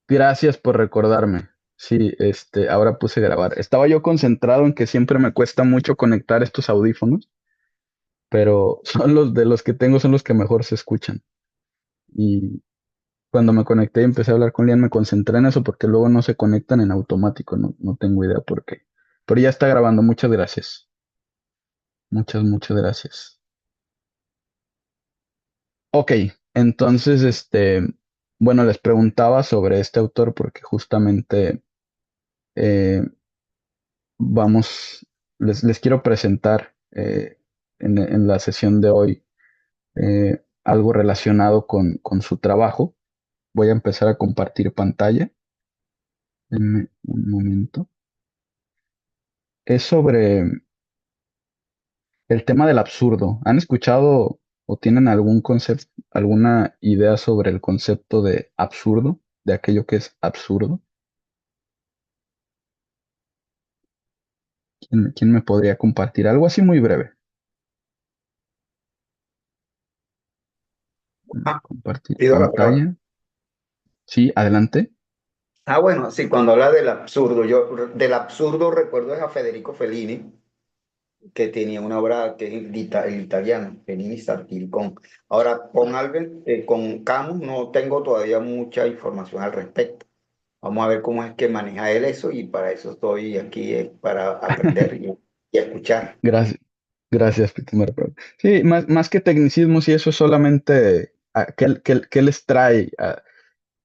Gracias por recordarme. Sí, ahora puse grabar. Estaba yo concentrado en que siempre me cuesta mucho conectar estos audífonos, pero son los de los que tengo son los que mejor se escuchan. Y cuando me conecté y empecé a hablar con Lian, me concentré en eso porque luego no se conectan en automático, no tengo idea por qué. Pero ya está grabando, muchas gracias. Muchas gracias. Ok, entonces, bueno, les preguntaba sobre este autor porque justamente eh, vamos, les quiero presentar en la sesión de hoy algo relacionado con su trabajo. Voy a empezar a compartir pantalla. Denme un momento. Es sobre el tema del absurdo. ¿Han escuchado o tienen algún concepto, alguna idea sobre el concepto de absurdo, de aquello que es absurdo? ¿Quién me podría compartir algo así muy breve? Ah, Compartir pido la palabra. pantalla. Sí, adelante. Bueno, sí, cuando habla del absurdo, yo del absurdo recuerdo es a Federico Fellini, que tenía una obra que es el italiano, Fellini Starkilcon. Ahora, con Albert, con Camus no tengo todavía mucha información al respecto. Vamos a ver cómo es que maneja él eso y para eso estoy aquí, para aprender y escuchar. Gracias, gracias, Peter. Sí, más que tecnicismos y eso es solamente ¿qué les trae?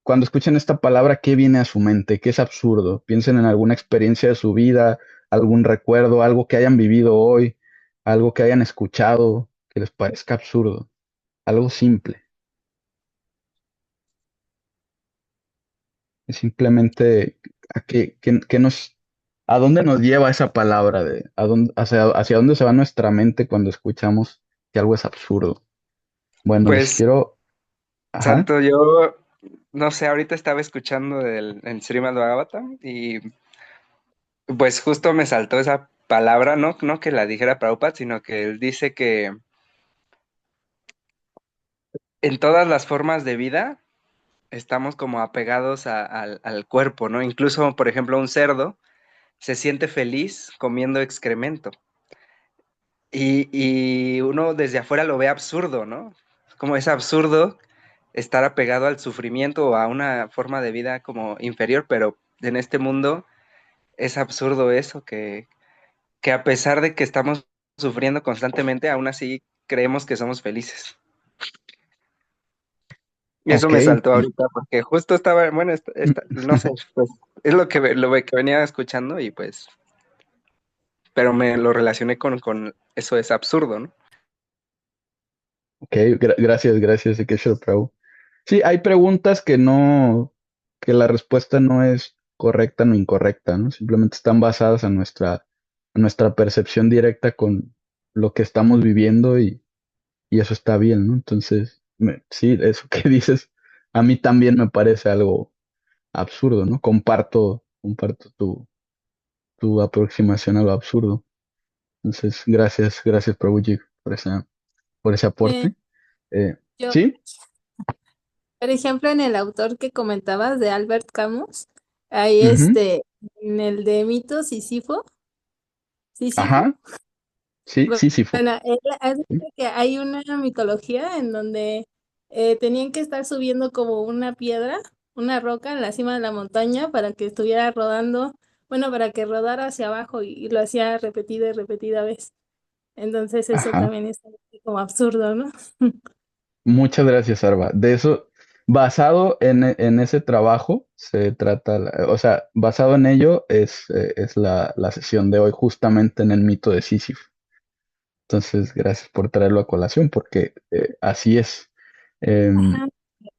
Cuando escuchan esta palabra, ¿qué viene a su mente? ¿Qué es absurdo? Piensen en alguna experiencia de su vida, algún recuerdo, algo que hayan vivido hoy, algo que hayan escuchado que les parezca absurdo, algo simple. Es simplemente a dónde nos lleva esa palabra hacia dónde se va nuestra mente cuando escuchamos que algo es absurdo. Bueno, les Pues, quiero, ajá, Santo, yo no sé, ahorita estaba escuchando el Srimad Bhagavatam y pues justo me saltó esa palabra, no que la dijera Prabhupada, sino que él dice que en todas las formas de vida estamos como apegados al cuerpo, ¿no? Incluso, por ejemplo, un cerdo se siente feliz comiendo excremento y uno desde afuera lo ve absurdo, ¿no? Como es absurdo estar apegado al sufrimiento o a una forma de vida como inferior, pero en este mundo es absurdo eso, que a pesar de que estamos sufriendo constantemente, aún así creemos que somos felices. Y eso ok, me saltó ahorita porque justo estaba, bueno, no sé, pues es que venía escuchando y pues, pero me lo relacioné con eso es absurdo, ¿no? ok, gracias, Keshav Prabhu. Sí, hay preguntas que la respuesta no es correcta no incorrecta, ¿no? Simplemente están basadas en nuestra percepción directa con lo que estamos viviendo y eso está bien, ¿no? Entonces, sí, eso que dices, a mí también me parece algo absurdo, ¿no? Comparto tu aproximación a lo absurdo. Entonces, gracias, Prabhuji, por ese Eh, aporte. yo, ¿Sí? por ejemplo, en el autor que comentabas de Albert Camus, hay Ujú. en el de Mito Sísifo, Sísifo, Ajá. Sí, bu- sí, sí fue. bueno, él hace que hay una mitología en donde tenían que estar subiendo como una piedra, una roca en la cima de la montaña para que estuviera rodando, bueno, para que rodara hacia abajo y lo hacía repetida y repetida vez. Entonces eso Ajá. también es como absurdo, ¿no? Muchas gracias, Arba. De eso, basado en ese trabajo, se trata, o sea, basado en ello es la sesión de hoy, justamente en el mito de Sísifo. Entonces, gracias por traerlo a colación, porque así es. Em, Ajá.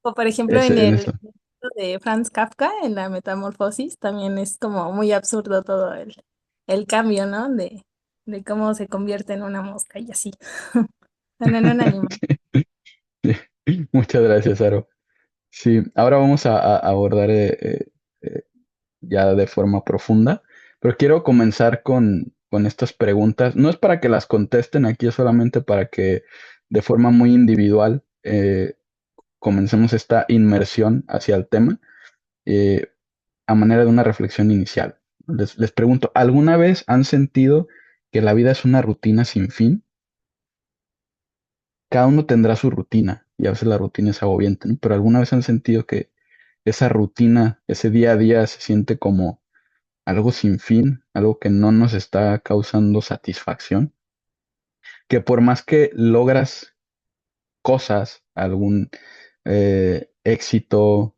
O por ejemplo es en en el eso. libro de Franz Kafka, en la Metamorfosis, también es como muy absurdo todo el cambio, ¿no? De cómo se convierte en una mosca y así. Bueno, en un animal. Sí. Muchas gracias, Aro. Sí, ahora vamos a abordar eh, ya de forma profunda, pero quiero comenzar con estas preguntas. No es para que las contesten aquí, es solamente para que de forma muy individual comencemos esta inmersión hacia el tema. eh, a manera de una reflexión inicial. Les pregunto, ¿alguna vez han sentido que la vida es una rutina sin fin? Cada uno tendrá su rutina y a veces la rutina es agobiante, ¿no? Pero ¿alguna vez han sentido que esa rutina, ese día a día se siente como algo sin fin, algo que no nos está causando satisfacción? Que por más que logras cosas, algún éxito,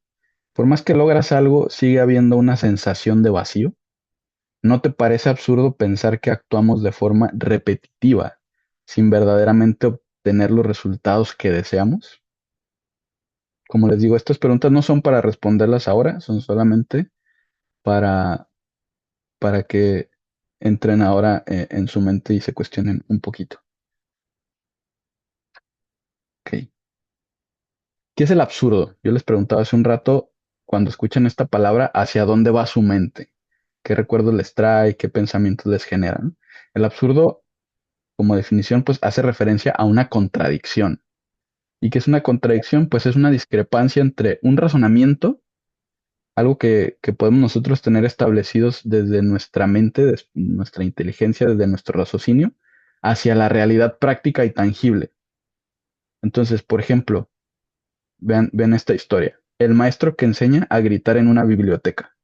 por más que logras algo, sigue habiendo una sensación de vacío. ¿No te parece absurdo pensar que actuamos de forma repetitiva sin verdaderamente obtener los resultados que deseamos? Como les digo, estas preguntas no son para responderlas ahora, son solamente para, para que entren ahora en su mente y se cuestionen un poquito. Ok. ¿Qué es el absurdo? Yo les preguntaba hace un rato, cuando escuchan esta palabra, ¿hacia dónde va su mente? ¿Qué recuerdos les trae? ¿Qué pensamientos les generan? El absurdo, como definición, pues hace referencia a una contradicción. ¿Y qué es una contradicción? Pues es una discrepancia entre un razonamiento, algo que podemos nosotros tener establecidos desde nuestra mente, desde nuestra inteligencia, desde nuestro raciocinio, hacia la realidad práctica y tangible. Entonces, por ejemplo, vean esta historia. El maestro que enseña a gritar en una biblioteca.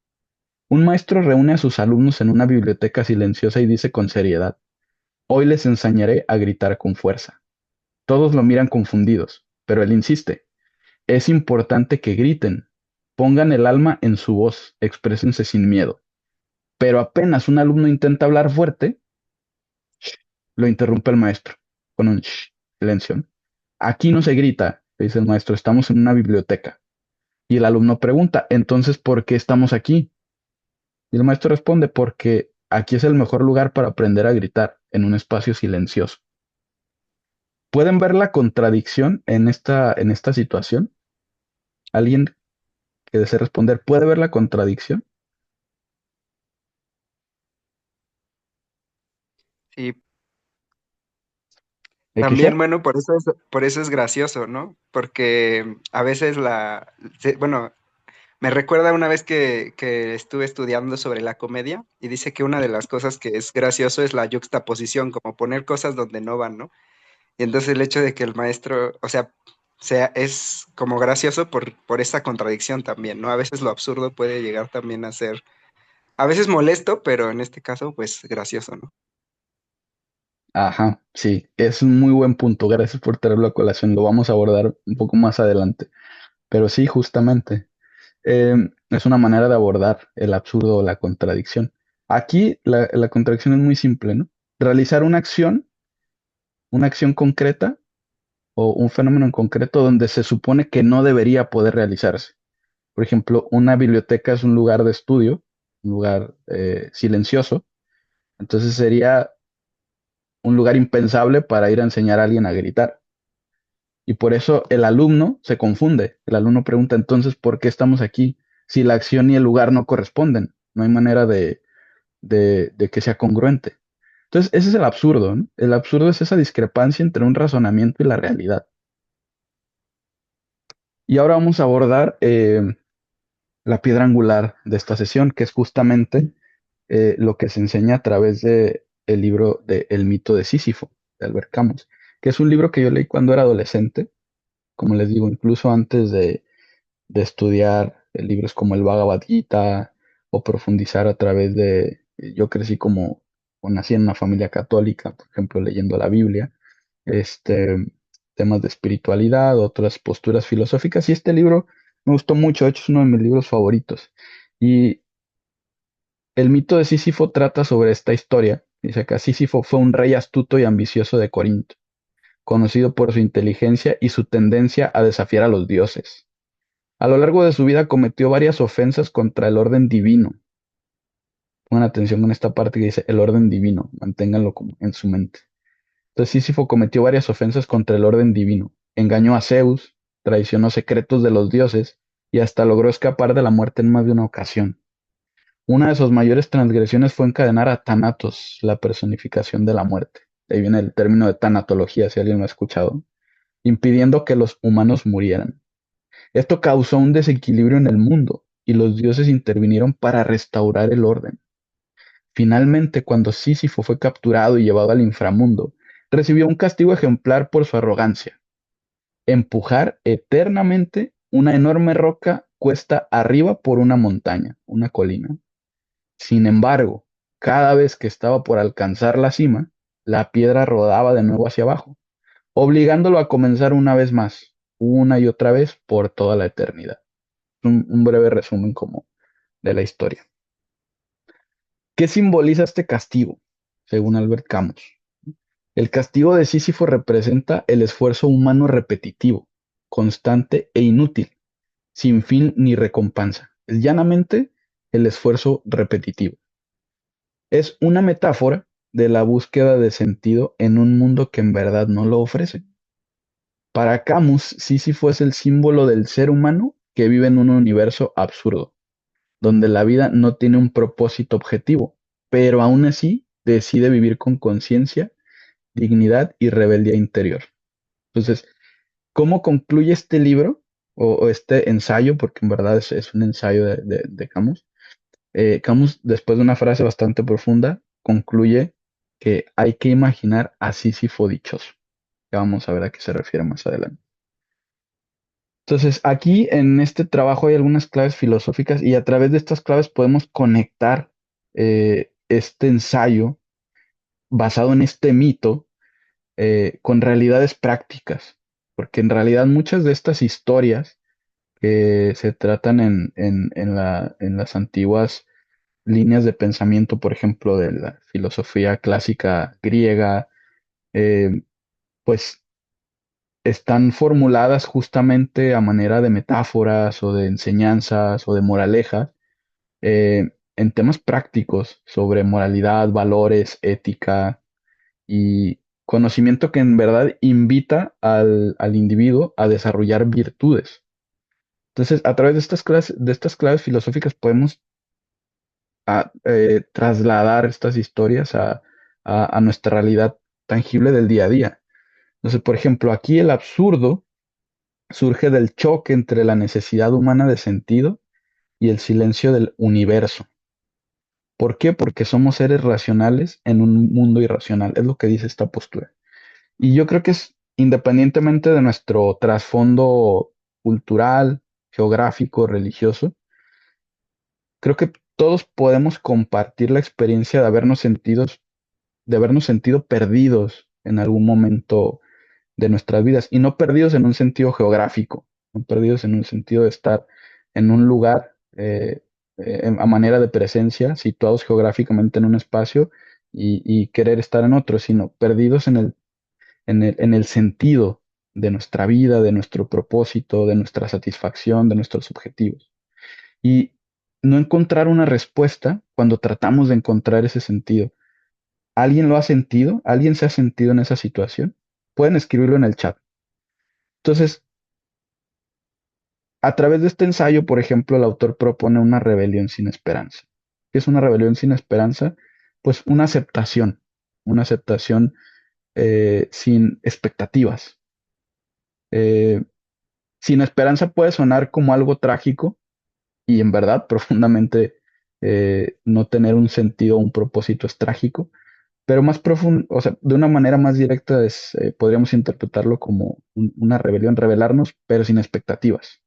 Un maestro reúne a sus alumnos en una biblioteca silenciosa y dice con seriedad, hoy les enseñaré a gritar con fuerza. Todos lo miran confundidos, pero él insiste, es importante que griten, pongan el alma en su voz, exprésense sin miedo. Pero apenas un alumno intenta hablar fuerte, lo interrumpe el maestro con un silencio. Aquí no se grita, dice el maestro, estamos en una biblioteca. Y el alumno pregunta, entonces, ¿por qué estamos aquí? Y el maestro responde, porque aquí es el mejor lugar para aprender a gritar, en un espacio silencioso. ¿Pueden ver la contradicción en esta situación? ¿Alguien que desee responder puede ver la contradicción? Sí, ¿Kisha? también, bueno, por eso es gracioso, ¿no? Porque a veces bueno, me recuerda una vez que estuve estudiando sobre la comedia y dice que una de las cosas que es gracioso es la yuxtaposición, como poner cosas donde no van, ¿no? Y entonces el hecho de que el maestro, o sea, es como gracioso por esa contradicción también, ¿no? A veces lo absurdo puede llegar también a ser, a veces molesto, pero en este caso, pues gracioso, ¿no? Ajá, sí, es un muy buen punto. Gracias por traerlo a colación. Lo vamos a abordar un poco más adelante. Pero sí, justamente, es una manera de abordar el absurdo o la contradicción. Aquí la contradicción es muy simple, ¿no? Realizar una acción concreta o un fenómeno en concreto donde se supone que no debería poder realizarse. Por ejemplo, una biblioteca es un lugar de estudio, un lugar silencioso, entonces sería un lugar impensable para ir a enseñar a alguien a gritar. Y por eso el alumno se confunde. El alumno pregunta entonces, ¿por qué estamos aquí si la acción y el lugar no corresponden? No hay manera de que sea congruente. Entonces, ese es el absurdo, ¿no? El absurdo es esa discrepancia entre un razonamiento y la realidad. Y ahora vamos a abordar la piedra angular de esta sesión, que es justamente lo que se enseña a través de el libro de El mito de Sísifo, de Albert Camus, que es un libro que yo leí cuando era adolescente, como les digo, incluso antes de estudiar libros como el Bhagavad Gita o profundizar a través yo crecí como, o nací en una familia católica, por ejemplo, leyendo la Biblia, este, temas de espiritualidad, otras posturas filosóficas, y este libro me gustó mucho, de hecho es uno de mis libros favoritos. Y el mito de Sísifo trata sobre esta historia. Dice acá, Sísifo fue un rey astuto y ambicioso de Corinto, conocido por su inteligencia y su tendencia a desafiar a los dioses. A lo largo de su vida cometió varias ofensas contra el orden divino. Pongan atención con esta parte que dice el orden divino, manténganlo como en su mente. Entonces Sísifo cometió varias ofensas contra el orden divino. Engañó a Zeus, traicionó secretos de los dioses y hasta logró escapar de la muerte en más de una ocasión. Una de sus mayores transgresiones fue encadenar a Thanatos, la personificación de la muerte. De ahí viene el término de tanatología, si alguien lo ha escuchado, impidiendo que los humanos murieran. Esto causó un desequilibrio en el mundo y los dioses intervinieron para restaurar el orden. Finalmente, cuando Sísifo fue capturado y llevado al inframundo, recibió un castigo ejemplar por su arrogancia: empujar eternamente una enorme roca cuesta arriba por una montaña, una colina. Sin embargo, cada vez que estaba por alcanzar la cima, la piedra rodaba de nuevo hacia abajo, obligándolo a comenzar una vez más, una y otra vez por toda la eternidad. Un breve resumen como de la historia. ¿Qué simboliza este castigo? Según Albert Camus, el castigo de Sísifo representa el esfuerzo humano repetitivo, constante e inútil, sin fin ni recompensa. Es llanamente el esfuerzo repetitivo. Es una metáfora de la búsqueda de sentido en un mundo que en verdad no lo ofrece. Para Camus, Sísifo es el símbolo del ser humano que vive en un universo absurdo, donde la vida no tiene un propósito objetivo, pero aún así decide vivir con conciencia, dignidad y rebeldía interior. Entonces, ¿cómo concluye este libro o este ensayo? Porque en verdad es un ensayo de Camus. Camus, después de una frase bastante profunda, concluye que hay que imaginar a Sísifo dichoso. Ya vamos a ver a qué se refiere más adelante. Entonces, aquí en este trabajo hay algunas claves filosóficas y a través de estas claves podemos conectar este ensayo basado en este mito con realidades prácticas, porque en realidad muchas de estas historias que se tratan en las antiguas líneas de pensamiento, por ejemplo, de la filosofía clásica griega, eh, pues están formuladas justamente a manera de metáforas o de enseñanzas o de moralejas en temas prácticos sobre moralidad, valores, ética y conocimiento que en verdad invita al individuo a desarrollar virtudes. Entonces, a través de estas claves filosóficas podemos trasladar estas historias a nuestra realidad tangible del día a día. Entonces, por ejemplo, aquí el absurdo surge del choque entre la necesidad humana de sentido y el silencio del universo. ¿Por qué? Porque somos seres racionales en un mundo irracional, es lo que dice esta postura. Y yo creo que es independientemente de nuestro trasfondo cultural, geográfico, religioso, creo que todos podemos compartir la experiencia de habernos sentido perdidos en algún momento de nuestras vidas, y no perdidos en un sentido geográfico, no perdidos en un sentido de estar en un lugar a manera de presencia, situados geográficamente en un espacio y querer estar en otro, sino perdidos en el sentido de nuestra vida, de nuestro propósito, de nuestra satisfacción, de nuestros objetivos. Y no encontrar una respuesta cuando tratamos de encontrar ese sentido. ¿Alguien lo ha sentido? ¿Alguien se ha sentido en esa situación? Pueden escribirlo en el chat. Entonces, a través de este ensayo, por ejemplo, el autor propone una rebelión sin esperanza. ¿Qué es una rebelión sin esperanza? Pues una aceptación sin expectativas. Eh, Sin esperanza puede sonar como algo trágico y en verdad profundamente no tener un sentido o un propósito es trágico, pero más profundo, o sea, de una manera más directa podríamos interpretarlo como una rebelión, rebelarnos, pero sin expectativas.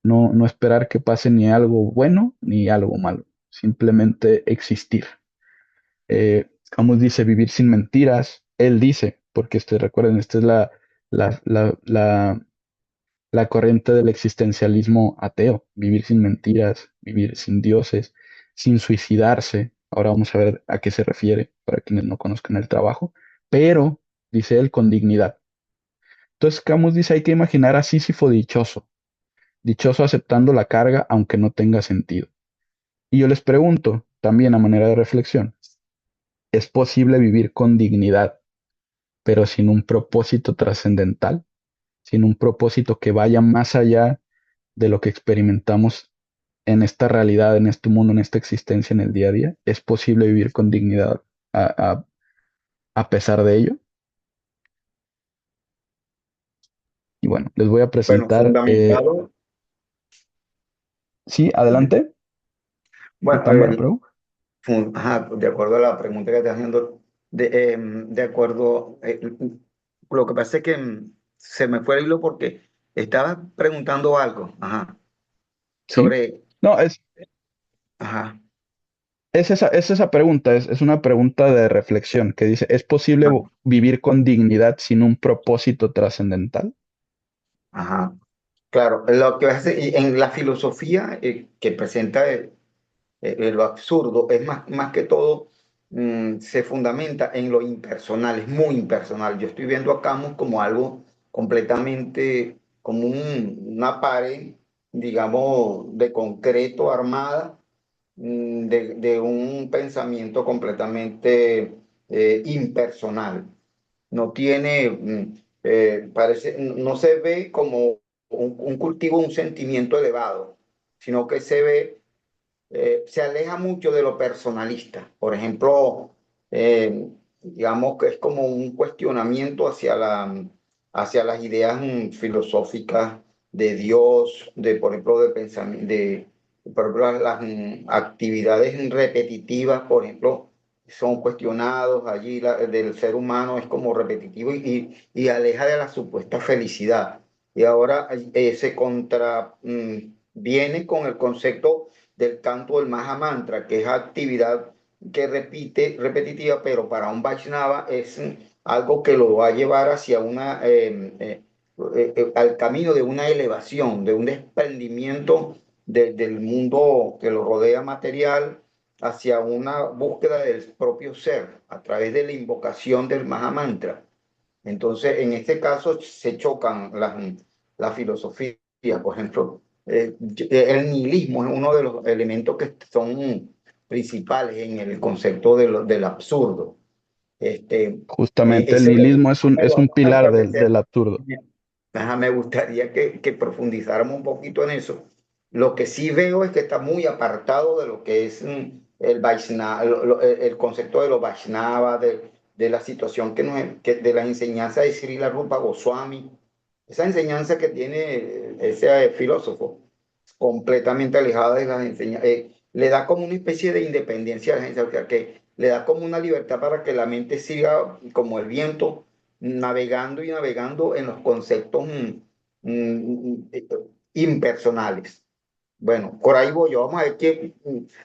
No esperar que pase ni algo bueno ni algo malo, simplemente existir. Camus dice vivir sin mentiras, él dice, porque recuerden, esta es la, la, la, la corriente del existencialismo ateo: vivir sin mentiras, vivir sin dioses, sin suicidarse. Ahora vamos a ver a qué se refiere para quienes no conozcan el trabajo, pero, dice él, con dignidad. Entonces Camus dice hay que imaginar a Sísifo dichoso, dichoso aceptando la carga aunque no tenga sentido. Y yo les pregunto, también a manera de reflexión, ¿es posible vivir con dignidad, pero sin un propósito trascendental, sin un propósito que vaya más allá de lo que experimentamos en esta realidad, en este mundo, en esta existencia, en el día a día? ¿Es posible vivir con dignidad a, a- a pesar de ello? Y bueno, les voy a Bueno, presentar, fundamentado, Sí, adelante, Bueno, Pitámbara, Prabhu. ajá, de acuerdo a la pregunta que estás haciendo, de acuerdo, lo que pasa es que se me fue el hilo porque estaba preguntando algo, ajá, Sí. sobre, No, ajá, es esa pregunta, es una pregunta de reflexión que dice, ¿es posible ajá, vivir con dignidad sin un propósito trascendental? ajá. Claro, lo que hace y en la filosofía que presenta lo absurdo es más que todo, se fundamenta en lo impersonal, es muy impersonal. Yo estoy viendo a Camus como algo completamente, como una pared, digamos, de concreto armada, de un pensamiento completamente impersonal. No tiene, parece, no se ve como un cultivo, un sentimiento elevado, sino que se ve, se aleja mucho de lo personalista. Por ejemplo, digamos que es como un cuestionamiento hacia las ideas filosóficas de Dios, por ejemplo, de pensamiento, por ejemplo, las actividades repetitivas, por ejemplo, son cuestionados allí, del ser humano es como repetitivo y aleja de la supuesta felicidad. Y ahora se viene con el concepto del canto del Maha Mantra, que es actividad que repite, repetitiva, pero para un Vaishnava es algo que lo va a llevar hacia al camino de una elevación, de un desprendimiento del mundo que lo rodea material, hacia una búsqueda del propio ser a través de la invocación del Maha Mantra. Entonces, en este caso se chocan las filosofías, por ejemplo, el nihilismo es uno de los elementos que son principales en el concepto del absurdo. Justamente, el Ese nihilismo me es lo un vamos a pilar establecer. del absurdo. Ajá, me gustaría que profundizáramos un poquito en eso. Lo que sí veo es que está muy apartado de lo que es el Vaishnava, el concepto de los Vaishnava, de la situación de la enseñanza de Srila Rupa Goswami, esa enseñanza que tiene ese filósofo, completamente alejada de las enseñanzas, le da como una especie de independencia a la gente, o sea, que le da como una libertad para que la mente siga como el viento navegando y navegando en los conceptos impersonales. Bueno, por ahí voy yo. Vamos a ver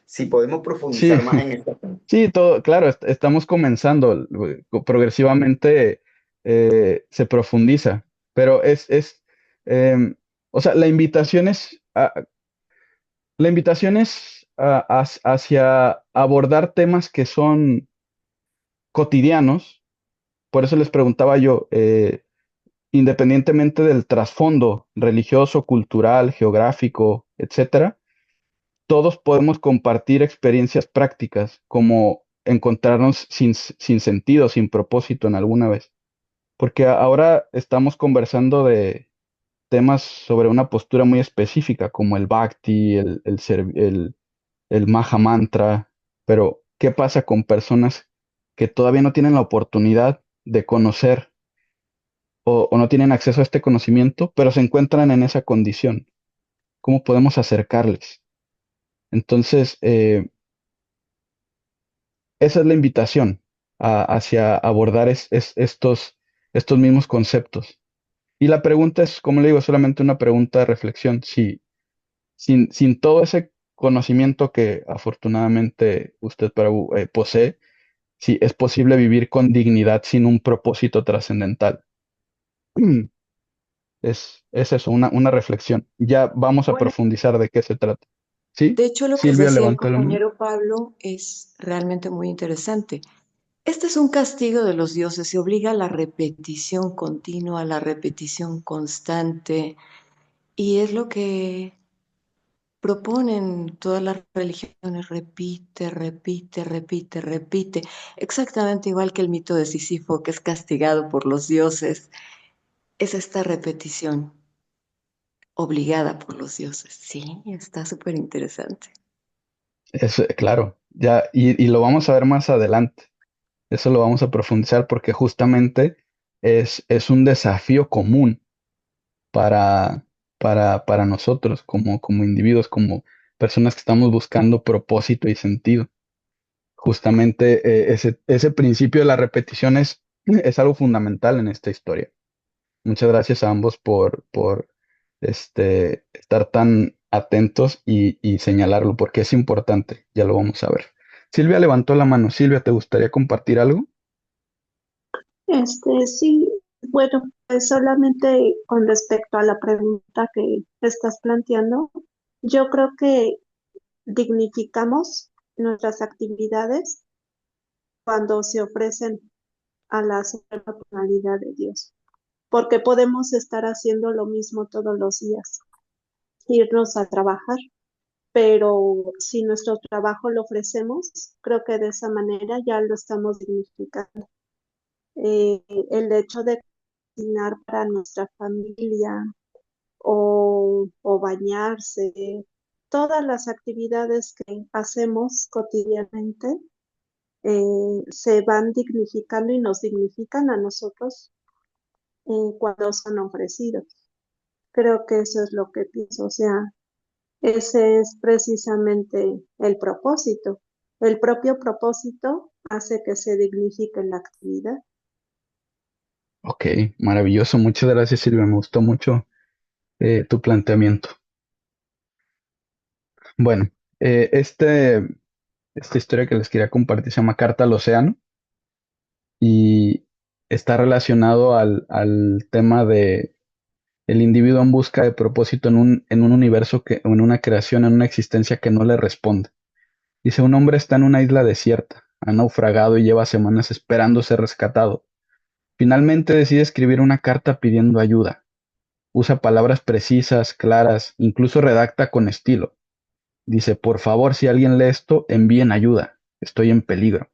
si podemos Sí, profundizar más en esto. sí, todo, claro, estamos comenzando, progresivamente se profundiza, pero em, o sea, la invitación es hacia abordar temas que son cotidianos. Por eso les preguntaba yo, independientemente del trasfondo religioso, cultural, geográfico, etcétera, todos podemos compartir experiencias prácticas, como encontrarnos sin sentido, sin propósito en alguna vez. Porque ahora estamos conversando de temas sobre una postura muy específica, como el Bhakti, el Maha Mantra, pero ¿qué pasa con personas que todavía no tienen la oportunidad de conocer o no tienen acceso a este conocimiento, pero se encuentran en esa condición? ¿Cómo podemos acercarles? Entonces, esa es la invitación hacia abordar estos mismos conceptos. Y la pregunta es, como le digo, solamente una pregunta de reflexión. Si sin todo ese conocimiento que afortunadamente usted posee, si es posible vivir con dignidad sin un propósito trascendental. Es eso, una reflexión. Ya vamos a Bueno, profundizar de qué se trata. ¿Sí? de hecho lo que Silvia decía el levanta la mano. compañero Pablo es realmente muy interesante. Este es un castigo de los dioses, se obliga a la repetición continua, a la repetición constante, y es lo que proponen todas las religiones, repite, repite, repite, repite, exactamente igual que el mito de Sísifo, que es castigado por los dioses, es esta repetición obligada por los dioses. Sí, está súper interesante. Claro, ya, y lo vamos a ver más adelante. Eso lo vamos a profundizar porque justamente es un desafío común para nosotros como individuos, como personas que estamos buscando propósito y sentido. Justamente ese principio de la repetición es algo fundamental en esta historia. Muchas gracias a ambos por estar tan atentos y señalarlo, porque es importante, ya lo vamos a ver. Silvia levantó la mano. Silvia, ¿te gustaría compartir algo? Sí, bueno, pues solamente con respecto a la pregunta que estás planteando, yo creo que dignificamos nuestras actividades cuando se ofrecen a la suprema personalidad de Dios, porque podemos estar haciendo lo mismo todos los días, irnos a trabajar, pero si nuestro trabajo lo ofrecemos, creo que de esa manera ya lo estamos dignificando. El hecho de cocinar para nuestra familia o bañarse, todas las actividades que hacemos cotidianamente se van dignificando y nos dignifican a nosotros cuando son ofrecidos. Creo que eso es lo que pienso, o sea, ese es precisamente el propósito. El propio propósito hace que se dignifique la actividad. Ok, maravilloso. Muchas gracias, Silvia. Me gustó mucho tu planteamiento. Bueno, eh, este, esta historia que les quería compartir se llama Carta al Océano y está relacionado al tema de el individuo en busca de propósito en un universo o en una creación, en una existencia que no le responde. Dice, un hombre está en una isla desierta, ha naufragado y lleva semanas esperando ser rescatado. Finalmente decide escribir una carta pidiendo ayuda. Usa palabras precisas, claras, incluso redacta con estilo. Dice, por favor, si alguien lee esto, envíen ayuda. Estoy en peligro.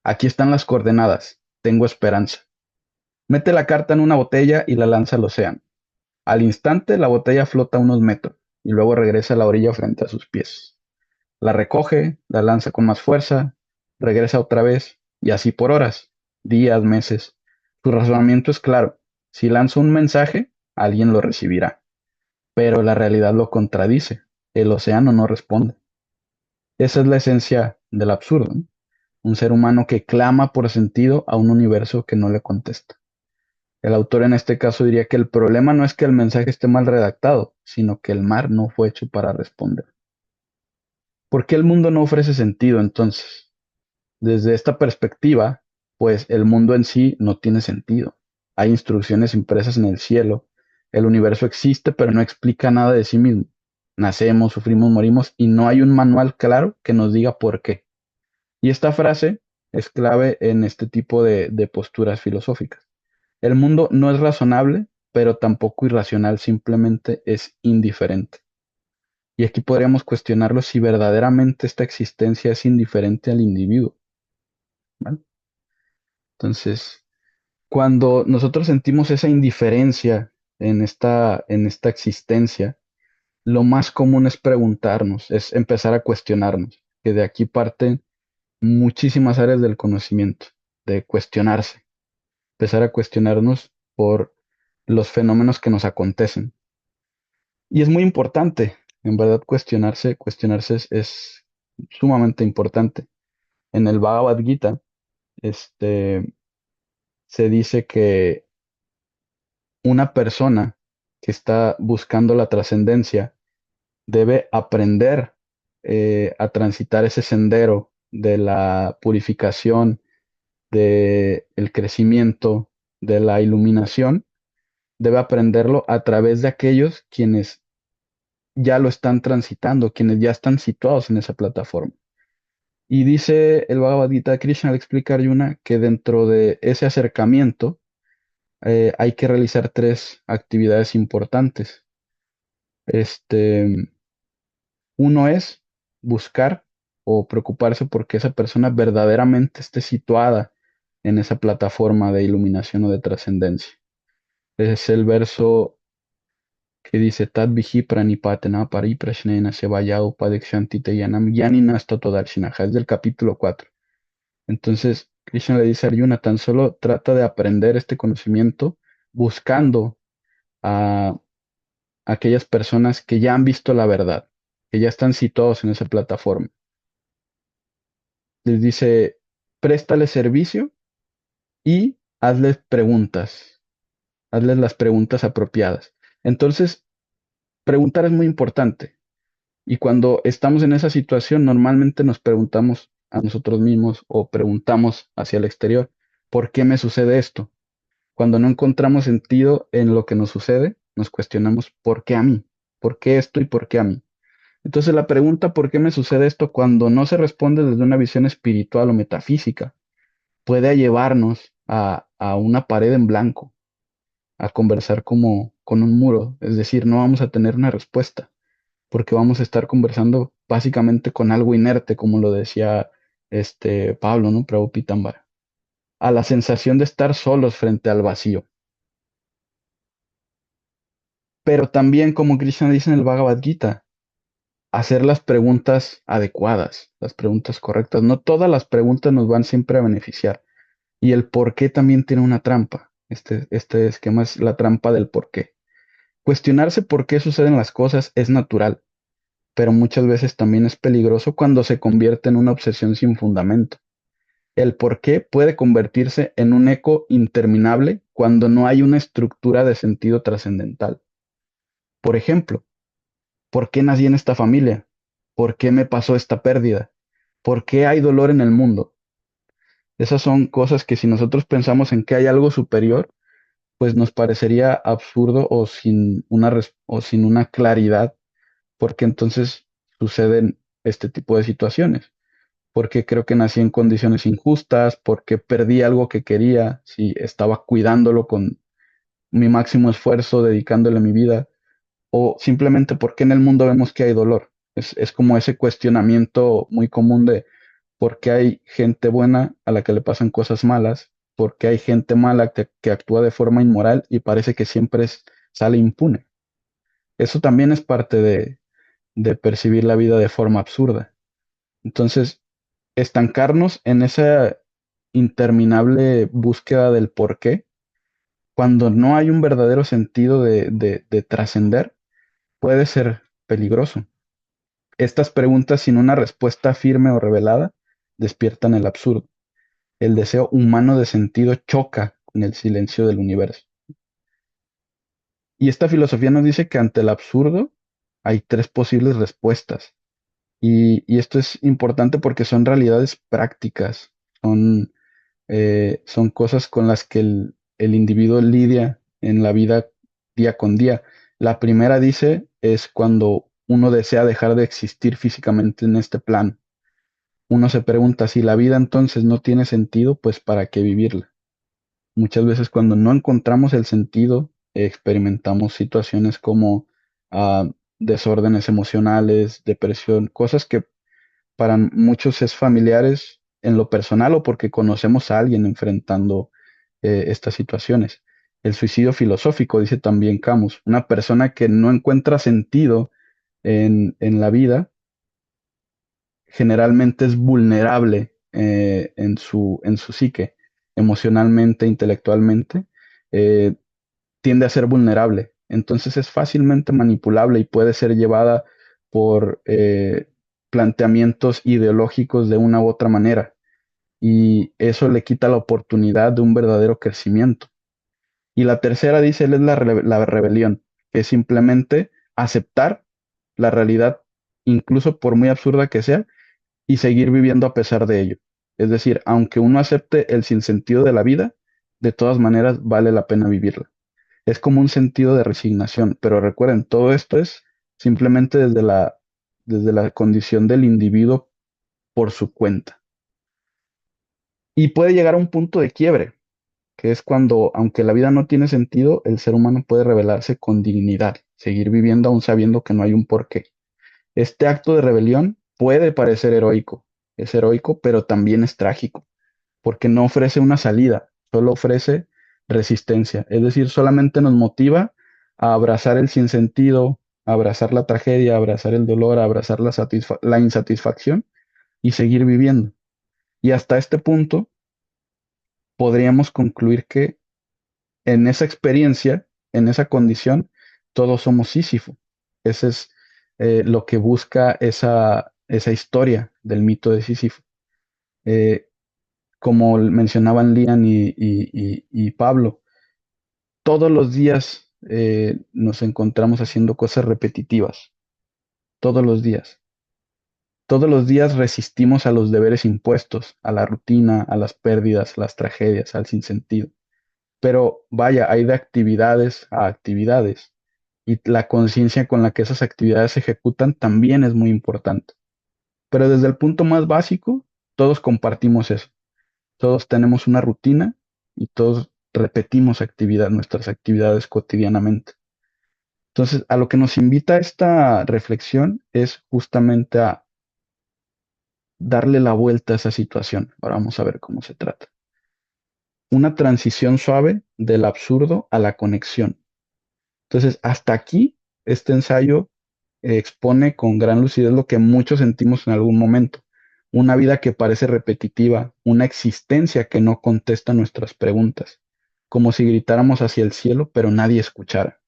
Aquí están las coordenadas. Tengo esperanza. Mete la carta en una botella y la lanza al océano. Al instante, la botella flota unos metros y luego regresa a la orilla frente a sus pies. La recoge, la lanza con más fuerza, regresa otra vez y así por horas, días, meses. Su razonamiento es claro. Si lanzo un mensaje, alguien lo recibirá. Pero la realidad lo contradice. El océano no responde. Esa es la esencia del absurdo, ¿no? Un ser humano que clama por sentido a un universo que no le contesta. El autor en este caso diría que el problema no es que el mensaje esté mal redactado, sino que el mar no fue hecho para responder. ¿Por qué el mundo no ofrece sentido entonces? Desde esta perspectiva, pues el mundo en sí no tiene sentido. Hay instrucciones impresas en el cielo. El universo existe, pero no explica nada de sí mismo. Nacemos, sufrimos, morimos y no hay un manual claro que nos diga por qué. Y esta frase es clave en este tipo de posturas filosóficas. El mundo no es razonable, pero tampoco irracional, simplemente es indiferente. Y aquí podríamos cuestionarlo si verdaderamente esta existencia es indiferente al individuo, ¿vale? Entonces, cuando nosotros sentimos esa indiferencia en esta existencia, lo más común es preguntarnos, es empezar a cuestionarnos, que de aquí parten muchísimas áreas del conocimiento, de cuestionarse, empezar a cuestionarnos por los fenómenos que nos acontecen. Y es muy importante, en verdad, cuestionarse es sumamente importante. En el Bhagavad Gita, este, se dice que una persona que está buscando la trascendencia debe aprender a transitar ese sendero de la purificación, del crecimiento, de la iluminación, debe aprenderlo a través de aquellos quienes ya lo están transitando, quienes ya están situados en esa plataforma. Y dice el Bhagavad Gita, Krishna al explicar a Arjuna que dentro de ese acercamiento hay que realizar tres actividades importantes. Este, uno es buscar o preocuparse porque esa persona verdaderamente esté situada en esa plataforma de iluminación o de trascendencia. Ese es el verso que dice Tad vihi pranipatena pariprashnena sevaya upadekshanti yanam yanina statodarshinaha. Es del capítulo 4. Entonces, Krishna le dice a Arjuna, tan solo trata de aprender este conocimiento buscando a aquellas personas que ya han visto la verdad, que ya están situados en esa plataforma. Les dice, préstale servicio y hazles las preguntas apropiadas. Entonces, preguntar es muy importante. Y cuando estamos en esa situación, normalmente nos preguntamos a nosotros mismos o preguntamos hacia el exterior, ¿por qué me sucede esto? Cuando no encontramos sentido en lo que nos sucede, nos cuestionamos, ¿por qué a mí? ¿Por qué esto y por qué a mí? Entonces la pregunta, ¿por qué me sucede esto? Cuando no se responde desde una visión espiritual o metafísica, puede llevarnos a una pared en blanco, a conversar como con un muro. Es decir, no vamos a tener una respuesta, porque vamos a estar conversando básicamente con algo inerte, como lo decía Pablo, ¿no? Prabhu Pitambara, a la sensación de estar solos frente al vacío. Pero también, como Krishna dice en el Bhagavad Gita, hacer las preguntas adecuadas, las preguntas correctas. No todas las preguntas nos van siempre a beneficiar. Y el por qué también tiene una trampa. Este esquema es la trampa del por qué. Cuestionarse por qué suceden las cosas es natural, pero muchas veces también es peligroso cuando se convierte en una obsesión sin fundamento. El por qué puede convertirse en un eco interminable cuando no hay una estructura de sentido trascendental. Por ejemplo, ¿por qué nací en esta familia? ¿Por qué me pasó esta pérdida? ¿Por qué hay dolor en el mundo? Esas son cosas que si nosotros pensamos en que hay algo superior, pues nos parecería absurdo o sin una claridad, porque entonces suceden este tipo de situaciones. Porque creo que nací en condiciones injustas, porque perdí algo que quería, si estaba cuidándolo con mi máximo esfuerzo, dedicándole mi vida, o simplemente porque en el mundo vemos que hay dolor. Es como ese cuestionamiento muy común de por qué hay gente buena a la que le pasan cosas malas, por qué hay gente mala que actúa de forma inmoral y parece que siempre sale impune. Eso también es parte de percibir la vida de forma absurda. Entonces, estancarnos en esa interminable búsqueda del por qué, cuando no hay un verdadero sentido de trascender, puede ser peligroso. Estas preguntas sin una respuesta firme o revelada despiertan el absurdo. El deseo humano de sentido choca con el silencio del universo. Y esta filosofía nos dice que ante el absurdo hay tres posibles respuestas. Y esto es importante porque son realidades prácticas, son cosas con las que el individuo lidia en la vida día con día. La primera, dice, es cuando uno desea dejar de existir físicamente en este plano. Uno se pregunta si la vida entonces no tiene sentido, pues ¿para qué vivirla? Muchas veces cuando no encontramos el sentido, experimentamos situaciones como desórdenes emocionales, depresión, cosas que para muchos es familiares en lo personal o porque conocemos a alguien enfrentando estas situaciones. El suicidio filosófico, dice también Camus, una persona que no encuentra sentido en la vida, generalmente es vulnerable en su psique, emocionalmente, intelectualmente, eh, tiende a ser vulnerable. Entonces es fácilmente manipulable y puede ser llevada por planteamientos ideológicos de una u otra manera. Y eso le quita la oportunidad de un verdadero crecimiento. Y la tercera, dice él, es la rebelión, que es simplemente aceptar la realidad, incluso por muy absurda que sea, y seguir viviendo a pesar de ello. Es decir, aunque uno acepte el sinsentido de la vida, de todas maneras vale la pena vivirla. Es como un sentido de resignación, pero recuerden, todo esto es simplemente desde la condición del individuo por su cuenta. Y puede llegar a un punto de quiebre, que es cuando, aunque la vida no tiene sentido, el ser humano puede rebelarse con dignidad, seguir viviendo aún sabiendo que no hay un porqué. Este acto de rebelión puede parecer heroico, es heroico, pero también es trágico, porque no ofrece una salida, solo ofrece resistencia. Es decir, solamente nos motiva a abrazar el sinsentido, a abrazar la tragedia, a abrazar el dolor, a abrazar la insatisfacción y seguir viviendo. Y hasta este punto podríamos concluir que en esa experiencia, en esa condición, todos somos Sísifo. Ese es lo que busca esa historia del mito de Sísifo. Como mencionaban Lian y Pablo, todos los días nos encontramos haciendo cosas repetitivas, todos los días. Todos los días resistimos a los deberes impuestos, a la rutina, a las pérdidas, a las tragedias, al sinsentido. Pero vaya, hay de actividades a actividades y la conciencia con la que esas actividades se ejecutan también es muy importante. Pero desde el punto más básico, todos compartimos eso. Todos tenemos una rutina y todos repetimos nuestras actividades cotidianamente. Entonces, a lo que nos invita esta reflexión es justamente a darle la vuelta a esa situación. Ahora vamos a ver cómo se trata. Una transición suave del absurdo a la conexión. Entonces, hasta aquí, este ensayo expone con gran lucidez lo que muchos sentimos en algún momento. Una vida que parece repetitiva, una existencia que no contesta nuestras preguntas, como si gritáramos hacia el cielo, pero nadie escuchara.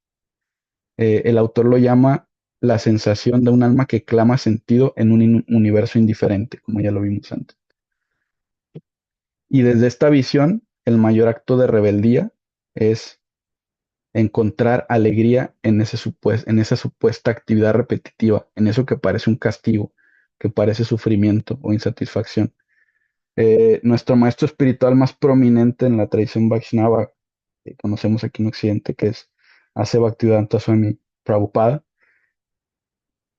El autor lo llama la sensación de un alma que clama sentido en un universo indiferente, como ya lo vimos antes. Y desde esta visión, el mayor acto de rebeldía es encontrar alegría en en esa supuesta actividad repetitiva, en eso que parece un castigo, que parece sufrimiento o insatisfacción. Nuestro maestro espiritual más prominente en la tradición Vaishnava, que conocemos aquí en Occidente, que es Ase Bhaktivedanta Swami Prabhupada,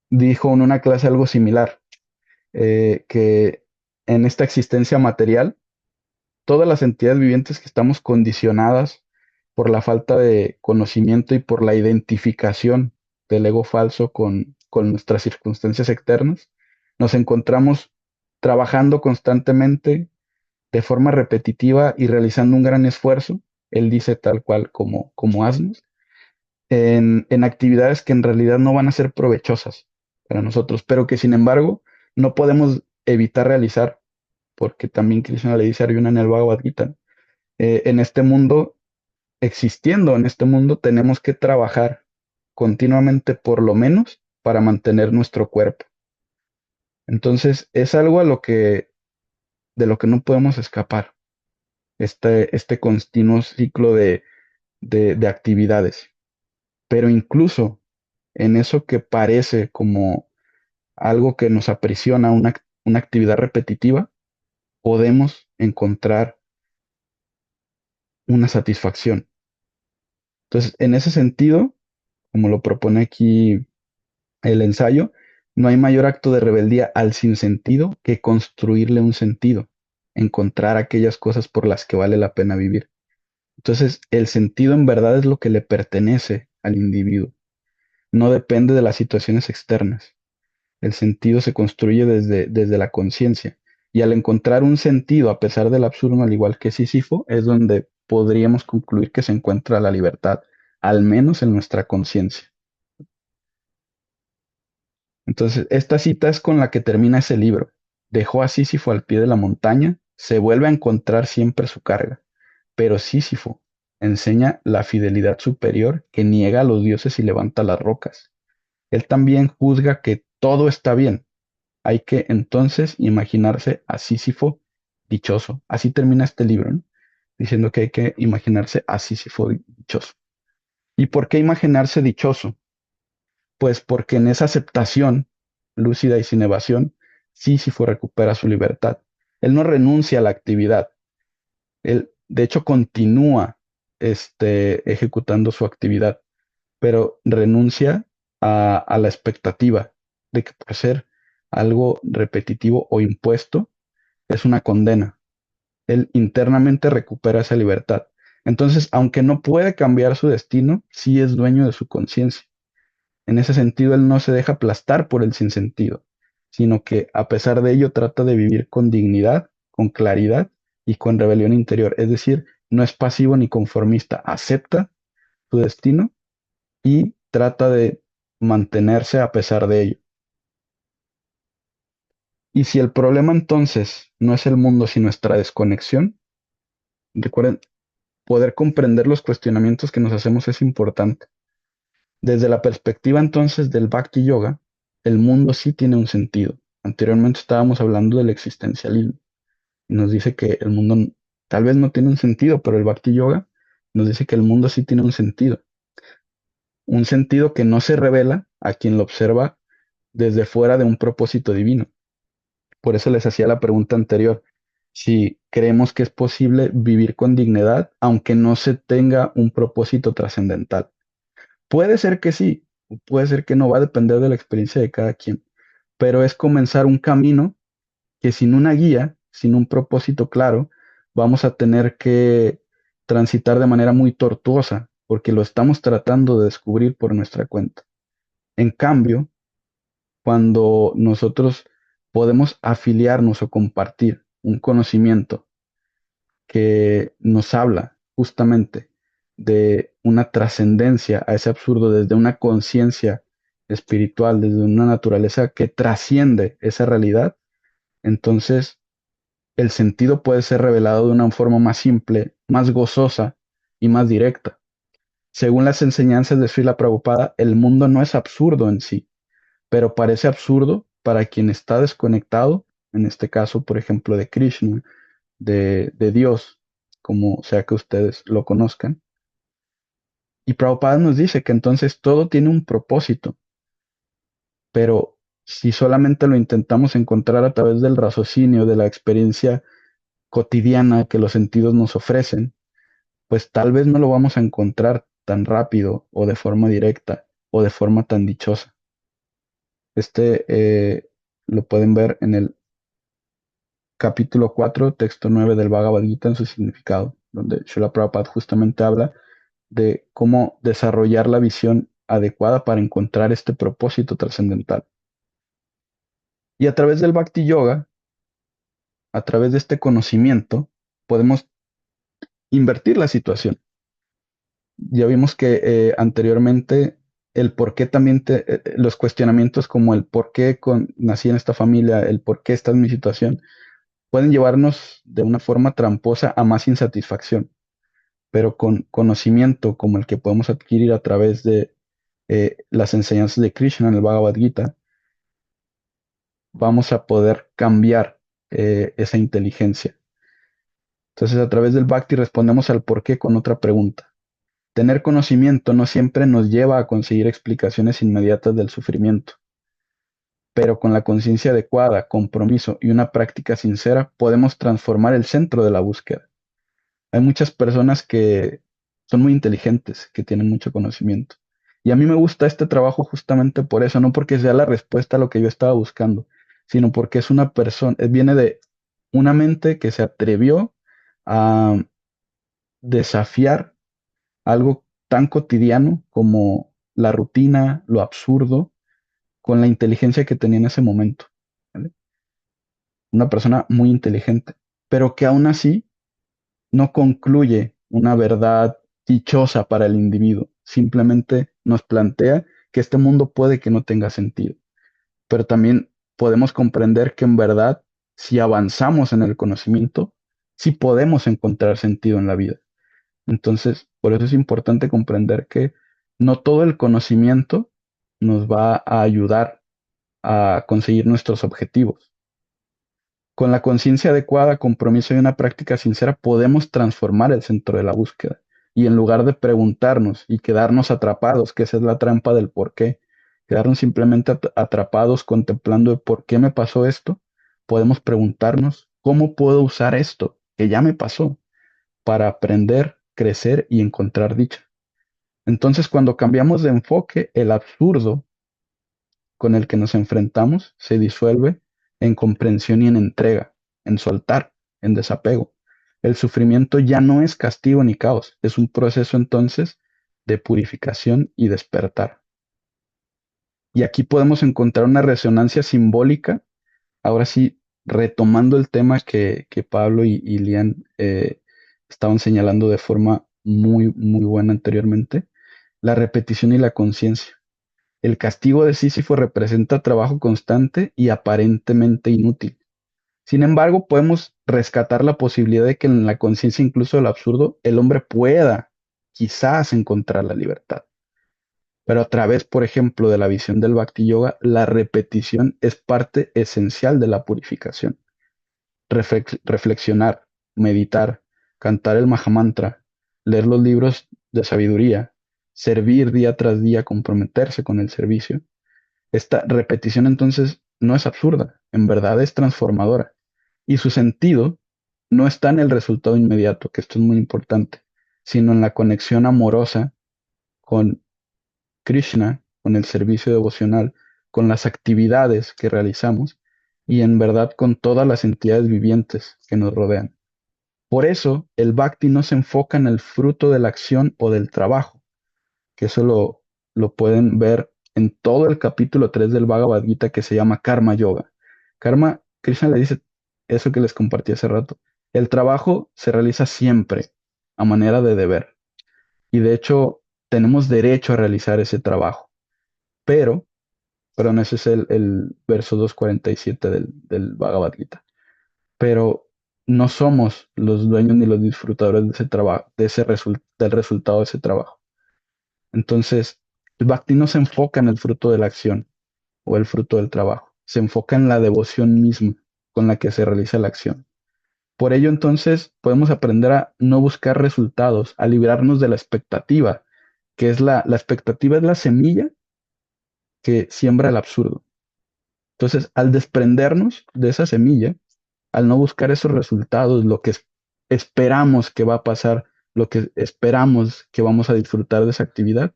dijo en una clase algo similar, que en esta existencia material, todas las entidades vivientes que estamos condicionadas por la falta de conocimiento y por la identificación del ego falso con nuestras circunstancias externas, nos encontramos trabajando constantemente de forma repetitiva y realizando un gran esfuerzo, él dice tal cual como asnos, en actividades que en realidad no van a ser provechosas para nosotros, pero que sin embargo no podemos evitar realizar, porque también Krishna le dice a Arjuna en el Bhagavad Gita, en este mundo, existiendo en este mundo, tenemos que trabajar continuamente por lo menos para mantener nuestro cuerpo. Entonces es algo de lo que no podemos escapar, este continuo ciclo de actividades. Pero incluso en eso que parece como algo que nos aprisiona, una actividad repetitiva, podemos encontrar una satisfacción. Entonces, en ese sentido, como lo propone aquí el ensayo, no hay mayor acto de rebeldía al sinsentido que construirle un sentido, encontrar aquellas cosas por las que vale la pena vivir. Entonces, el sentido en verdad es lo que le pertenece al individuo, no depende de las situaciones externas. El sentido se construye desde la conciencia. Y al encontrar un sentido, a pesar del absurdo, al igual que Sísifo, es donde podríamos concluir que se encuentra la libertad, al menos en nuestra conciencia. Entonces, esta cita es con la que termina ese libro. Dejó a Sísifo al pie de la montaña, se vuelve a encontrar siempre su carga, pero Sísifo enseña la fidelidad superior que niega a los dioses y levanta las rocas. Él también juzga que todo está bien. Hay que entonces imaginarse a Sísifo dichoso. Así termina este libro, ¿no? Diciendo que hay que imaginarse a Sísifo dichoso. ¿Y por qué imaginarse dichoso? Pues porque en esa aceptación lúcida y sin evasión, Sísifo recupera su libertad. Él no renuncia a la actividad. Él, de hecho, continúa ejecutando su actividad, pero renuncia a la expectativa de que por ser algo repetitivo o impuesto es una condena. Él internamente recupera esa libertad. Entonces, aunque no puede cambiar su destino, sí es dueño de su conciencia. En ese sentido, él no se deja aplastar por el sinsentido, sino que a pesar de ello trata de vivir con dignidad, con claridad y con rebelión interior. Es decir, no es pasivo ni conformista, acepta su destino y trata de mantenerse a pesar de ello. Y si el problema entonces no es el mundo, sino nuestra desconexión, recuerden, poder comprender los cuestionamientos que nos hacemos es importante. Desde la perspectiva entonces del Bhakti Yoga, el mundo sí tiene un sentido. Anteriormente estábamos hablando del existencialismo y nos dice que el mundo tal vez no tiene un sentido, pero el Bhakti Yoga nos dice que el mundo sí tiene un sentido que no se revela a quien lo observa desde fuera de un propósito divino. Por eso les hacía la pregunta anterior, si creemos que es posible vivir con dignidad aunque no se tenga un propósito trascendental. Puede ser que sí, puede ser que no, va a depender de la experiencia de cada quien, pero es comenzar un camino que sin una guía, sin un propósito claro, vamos a tener que transitar de manera muy tortuosa, porque lo estamos tratando de descubrir por nuestra cuenta. En cambio, cuando nosotros podemos afiliarnos o compartir un conocimiento que nos habla justamente de una trascendencia a ese absurdo desde una conciencia espiritual, desde una naturaleza que trasciende esa realidad, entonces el sentido puede ser revelado de una forma más simple, más gozosa y más directa. Según las enseñanzas de Srila Prabhupada, el mundo no es absurdo en sí, pero parece absurdo para quien está desconectado, en este caso, por ejemplo, de Krishna, de Dios, como sea que ustedes lo conozcan. Y Prabhupada nos dice que entonces todo tiene un propósito, pero si solamente lo intentamos encontrar a través del raciocinio, de la experiencia cotidiana que los sentidos nos ofrecen, pues tal vez no lo vamos a encontrar tan rápido o de forma directa o de forma tan dichosa. Lo pueden ver en el capítulo 4, texto 9 del Bhagavad Gita en su significado, donde Srila Prabhupada justamente habla de cómo desarrollar la visión adecuada para encontrar este propósito trascendental. Y a través del Bhakti Yoga, a través de este conocimiento, podemos invertir la situación. Ya vimos que anteriormente el por qué también los cuestionamientos como el por qué nací en esta familia, el por qué esta es mi situación, pueden llevarnos de una forma tramposa a más insatisfacción, pero con conocimiento como el que podemos adquirir a través de las enseñanzas de Krishna en el Bhagavad Gita, vamos a poder cambiar esa inteligencia. Entonces, a través del Bhakti respondemos al por qué con otra pregunta. Tener conocimiento no siempre nos lleva a conseguir explicaciones inmediatas del sufrimiento, pero con la conciencia adecuada, compromiso y una práctica sincera podemos transformar el centro de la búsqueda. Hay muchas personas que son muy inteligentes, que tienen mucho conocimiento. Y a mí me gusta este trabajo justamente por eso, no porque sea la respuesta a lo que yo estaba buscando, sino porque es una persona, viene de una mente que se atrevió a desafiar algo tan cotidiano como la rutina, lo absurdo, con la inteligencia que tenía en ese momento. ¿Vale? Una persona muy inteligente, pero que aún así no concluye una verdad dichosa para el individuo. Simplemente nos plantea que este mundo puede que no tenga sentido, pero también podemos comprender que en verdad, si avanzamos en el conocimiento, sí podemos encontrar sentido en la vida. Entonces, por eso es importante comprender que no todo el conocimiento nos va a ayudar a conseguir nuestros objetivos. Con la conciencia adecuada, compromiso y una práctica sincera podemos transformar el centro de la búsqueda. Y en lugar de preguntarnos y quedarnos atrapados, que esa es la trampa del por qué, quedarnos simplemente atrapados contemplando el por qué me pasó esto, podemos preguntarnos cómo puedo usar esto que ya me pasó para aprender, crecer y encontrar dicha. Entonces, cuando cambiamos de enfoque, el absurdo con el que nos enfrentamos se disuelve en comprensión y en entrega, en soltar, en desapego. El sufrimiento ya no es castigo ni caos, es un proceso entonces de purificación y despertar. Y aquí podemos encontrar una resonancia simbólica, ahora sí, retomando el tema que Pablo y Lian estaban señalando de forma muy, muy buena anteriormente, la repetición y la conciencia. El castigo de Sísifo representa trabajo constante y aparentemente inútil. Sin embargo, podemos rescatar la posibilidad de que en la conciencia incluso del absurdo, el hombre pueda quizás encontrar la libertad. Pero a través, por ejemplo, de la visión del Bhakti Yoga, la repetición es parte esencial de la purificación. Reflexionar, meditar, cantar el Mahamantra, leer los libros de sabiduría, servir día tras día, comprometerse con el servicio. Esta repetición entonces no es absurda, en verdad es transformadora. Y su sentido no está en el resultado inmediato, que esto es muy importante, sino en la conexión amorosa con Krishna, con el servicio devocional, con las actividades que realizamos y en verdad con todas las entidades vivientes que nos rodean. Por eso, el bhakti no se enfoca en el fruto de la acción o del trabajo, que eso lo pueden ver en todo el capítulo 3 del Bhagavad Gita, que se llama Karma Yoga. Karma, Krishna le dice eso que les compartí hace rato. El trabajo se realiza siempre a manera de deber. Y de hecho, tenemos derecho a realizar ese trabajo. Pero, perdón, ese es el verso 247 del Bhagavad Gita. Pero no somos los dueños ni los disfrutadores de ese trabajo, del resultado de ese trabajo. Entonces, el bhakti no se enfoca en el fruto de la acción o el fruto del trabajo, se enfoca en la devoción misma con la que se realiza la acción. Por ello, entonces, podemos aprender a no buscar resultados, a librarnos de la expectativa, que es la expectativa es la semilla que siembra el absurdo. Entonces, al desprendernos de esa semilla, al no buscar esos resultados, lo que esperamos que va a pasar, lo que esperamos que vamos a disfrutar de esa actividad,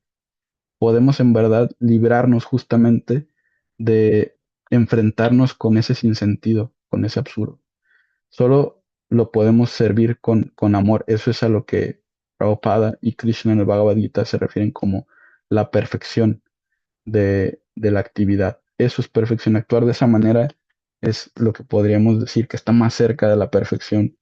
podemos en verdad librarnos justamente de enfrentarnos con ese sinsentido, con ese absurdo. Solo lo podemos servir con amor. Eso es a lo que Prabhupada y Krishna en el Bhagavad Gita se refieren como la perfección de la actividad. Eso es perfección. Actuar de esa manera es lo que podríamos decir que está más cerca de la perfección.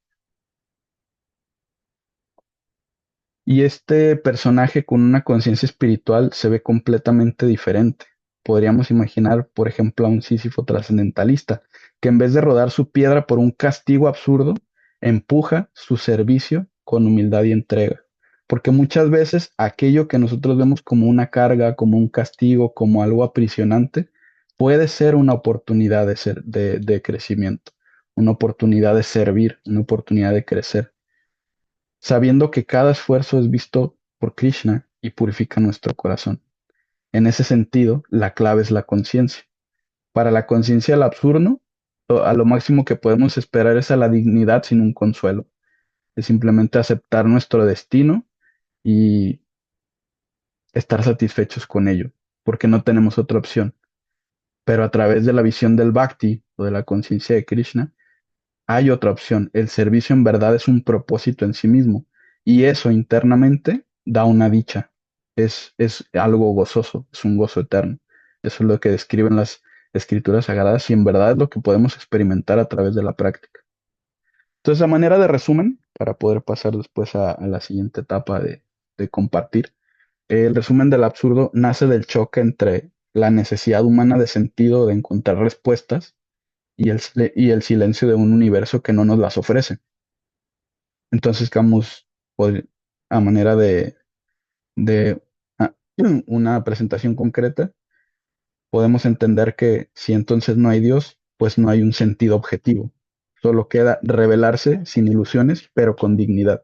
Y este personaje con una conciencia espiritual se ve completamente diferente. Podríamos imaginar, por ejemplo, a un Sísifo trascendentalista, que en vez de rodar su piedra por un castigo absurdo, empuja su servicio con humildad y entrega. Porque muchas veces aquello que nosotros vemos como una carga, como un castigo, como algo aprisionante, puede ser una oportunidad de crecimiento, una oportunidad de servir, una oportunidad de crecer sabiendo que cada esfuerzo es visto por Krishna y purifica nuestro corazón. En ese sentido, la clave es la conciencia. Para la conciencia del absurdo, a lo máximo que podemos esperar es a la dignidad sin un consuelo. Es simplemente aceptar nuestro destino y estar satisfechos con ello, porque no tenemos otra opción. Pero a través de la visión del Bhakti o de la conciencia de Krishna, hay otra opción. El servicio en verdad es un propósito en sí mismo y eso internamente da una dicha. Es algo gozoso, es un gozo eterno. Eso es lo que describen las escrituras sagradas y en verdad es lo que podemos experimentar a través de la práctica. Entonces, a manera de resumen, para poder pasar después a la siguiente etapa de compartir, el resumen del absurdo nace del choque entre la necesidad humana de sentido, de encontrar respuestas, y el silencio de un universo que no nos las ofrece. Entonces, Camus, a manera de ah, una presentación concreta, podemos entender que si entonces no hay Dios, pues no hay un sentido objetivo. Solo queda revelarse sin ilusiones, pero con dignidad.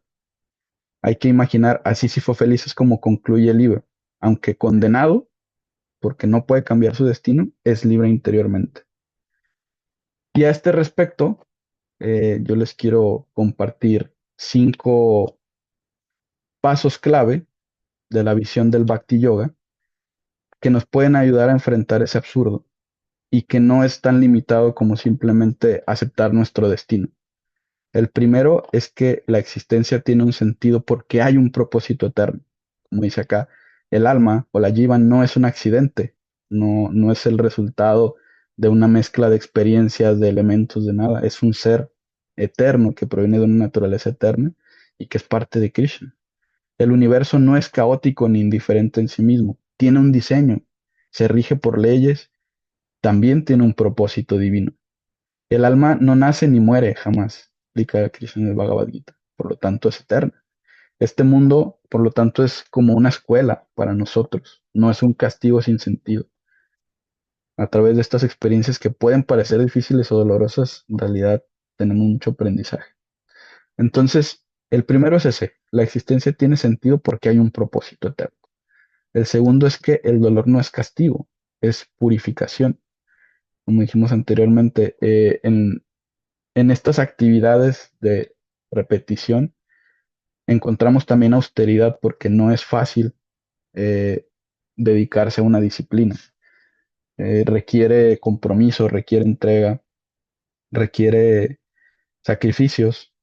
Hay que imaginar a Sísifo felices como concluye el libro. Aunque condenado, porque no puede cambiar su destino, es libre interiormente. Y a este respecto, yo les quiero compartir 5 pasos clave de la visión del Bhakti Yoga que nos pueden ayudar a enfrentar ese absurdo y que no es tan limitado como simplemente aceptar nuestro destino. El primero es que la existencia tiene un sentido porque hay un propósito eterno. Como dice acá, el alma o la jiva no es un accidente, no es el resultado de una mezcla de experiencias, de elementos, de nada. Es un ser eterno que proviene de una naturaleza eterna y que es parte de Krishna. El universo no es caótico ni indiferente en sí mismo, tiene un diseño, se rige por leyes, también tiene un propósito divino. El alma no nace ni muere jamás, explica Krishna en el Bhagavad Gita, por lo tanto es eterna. Este mundo, por lo tanto, es como una escuela para nosotros. no es un castigo sin sentido. A través de estas experiencias que pueden parecer difíciles o dolorosas, en realidad tenemos mucho aprendizaje. Entonces, el primero es ese, la existencia tiene sentido porque hay un propósito eterno. El segundo es que el dolor no es castigo, es purificación. Como dijimos anteriormente, en estas actividades de repetición encontramos también austeridad porque no es fácil eh, dedicarse a una disciplina. Requiere compromiso, requiere entrega, requiere sacrificios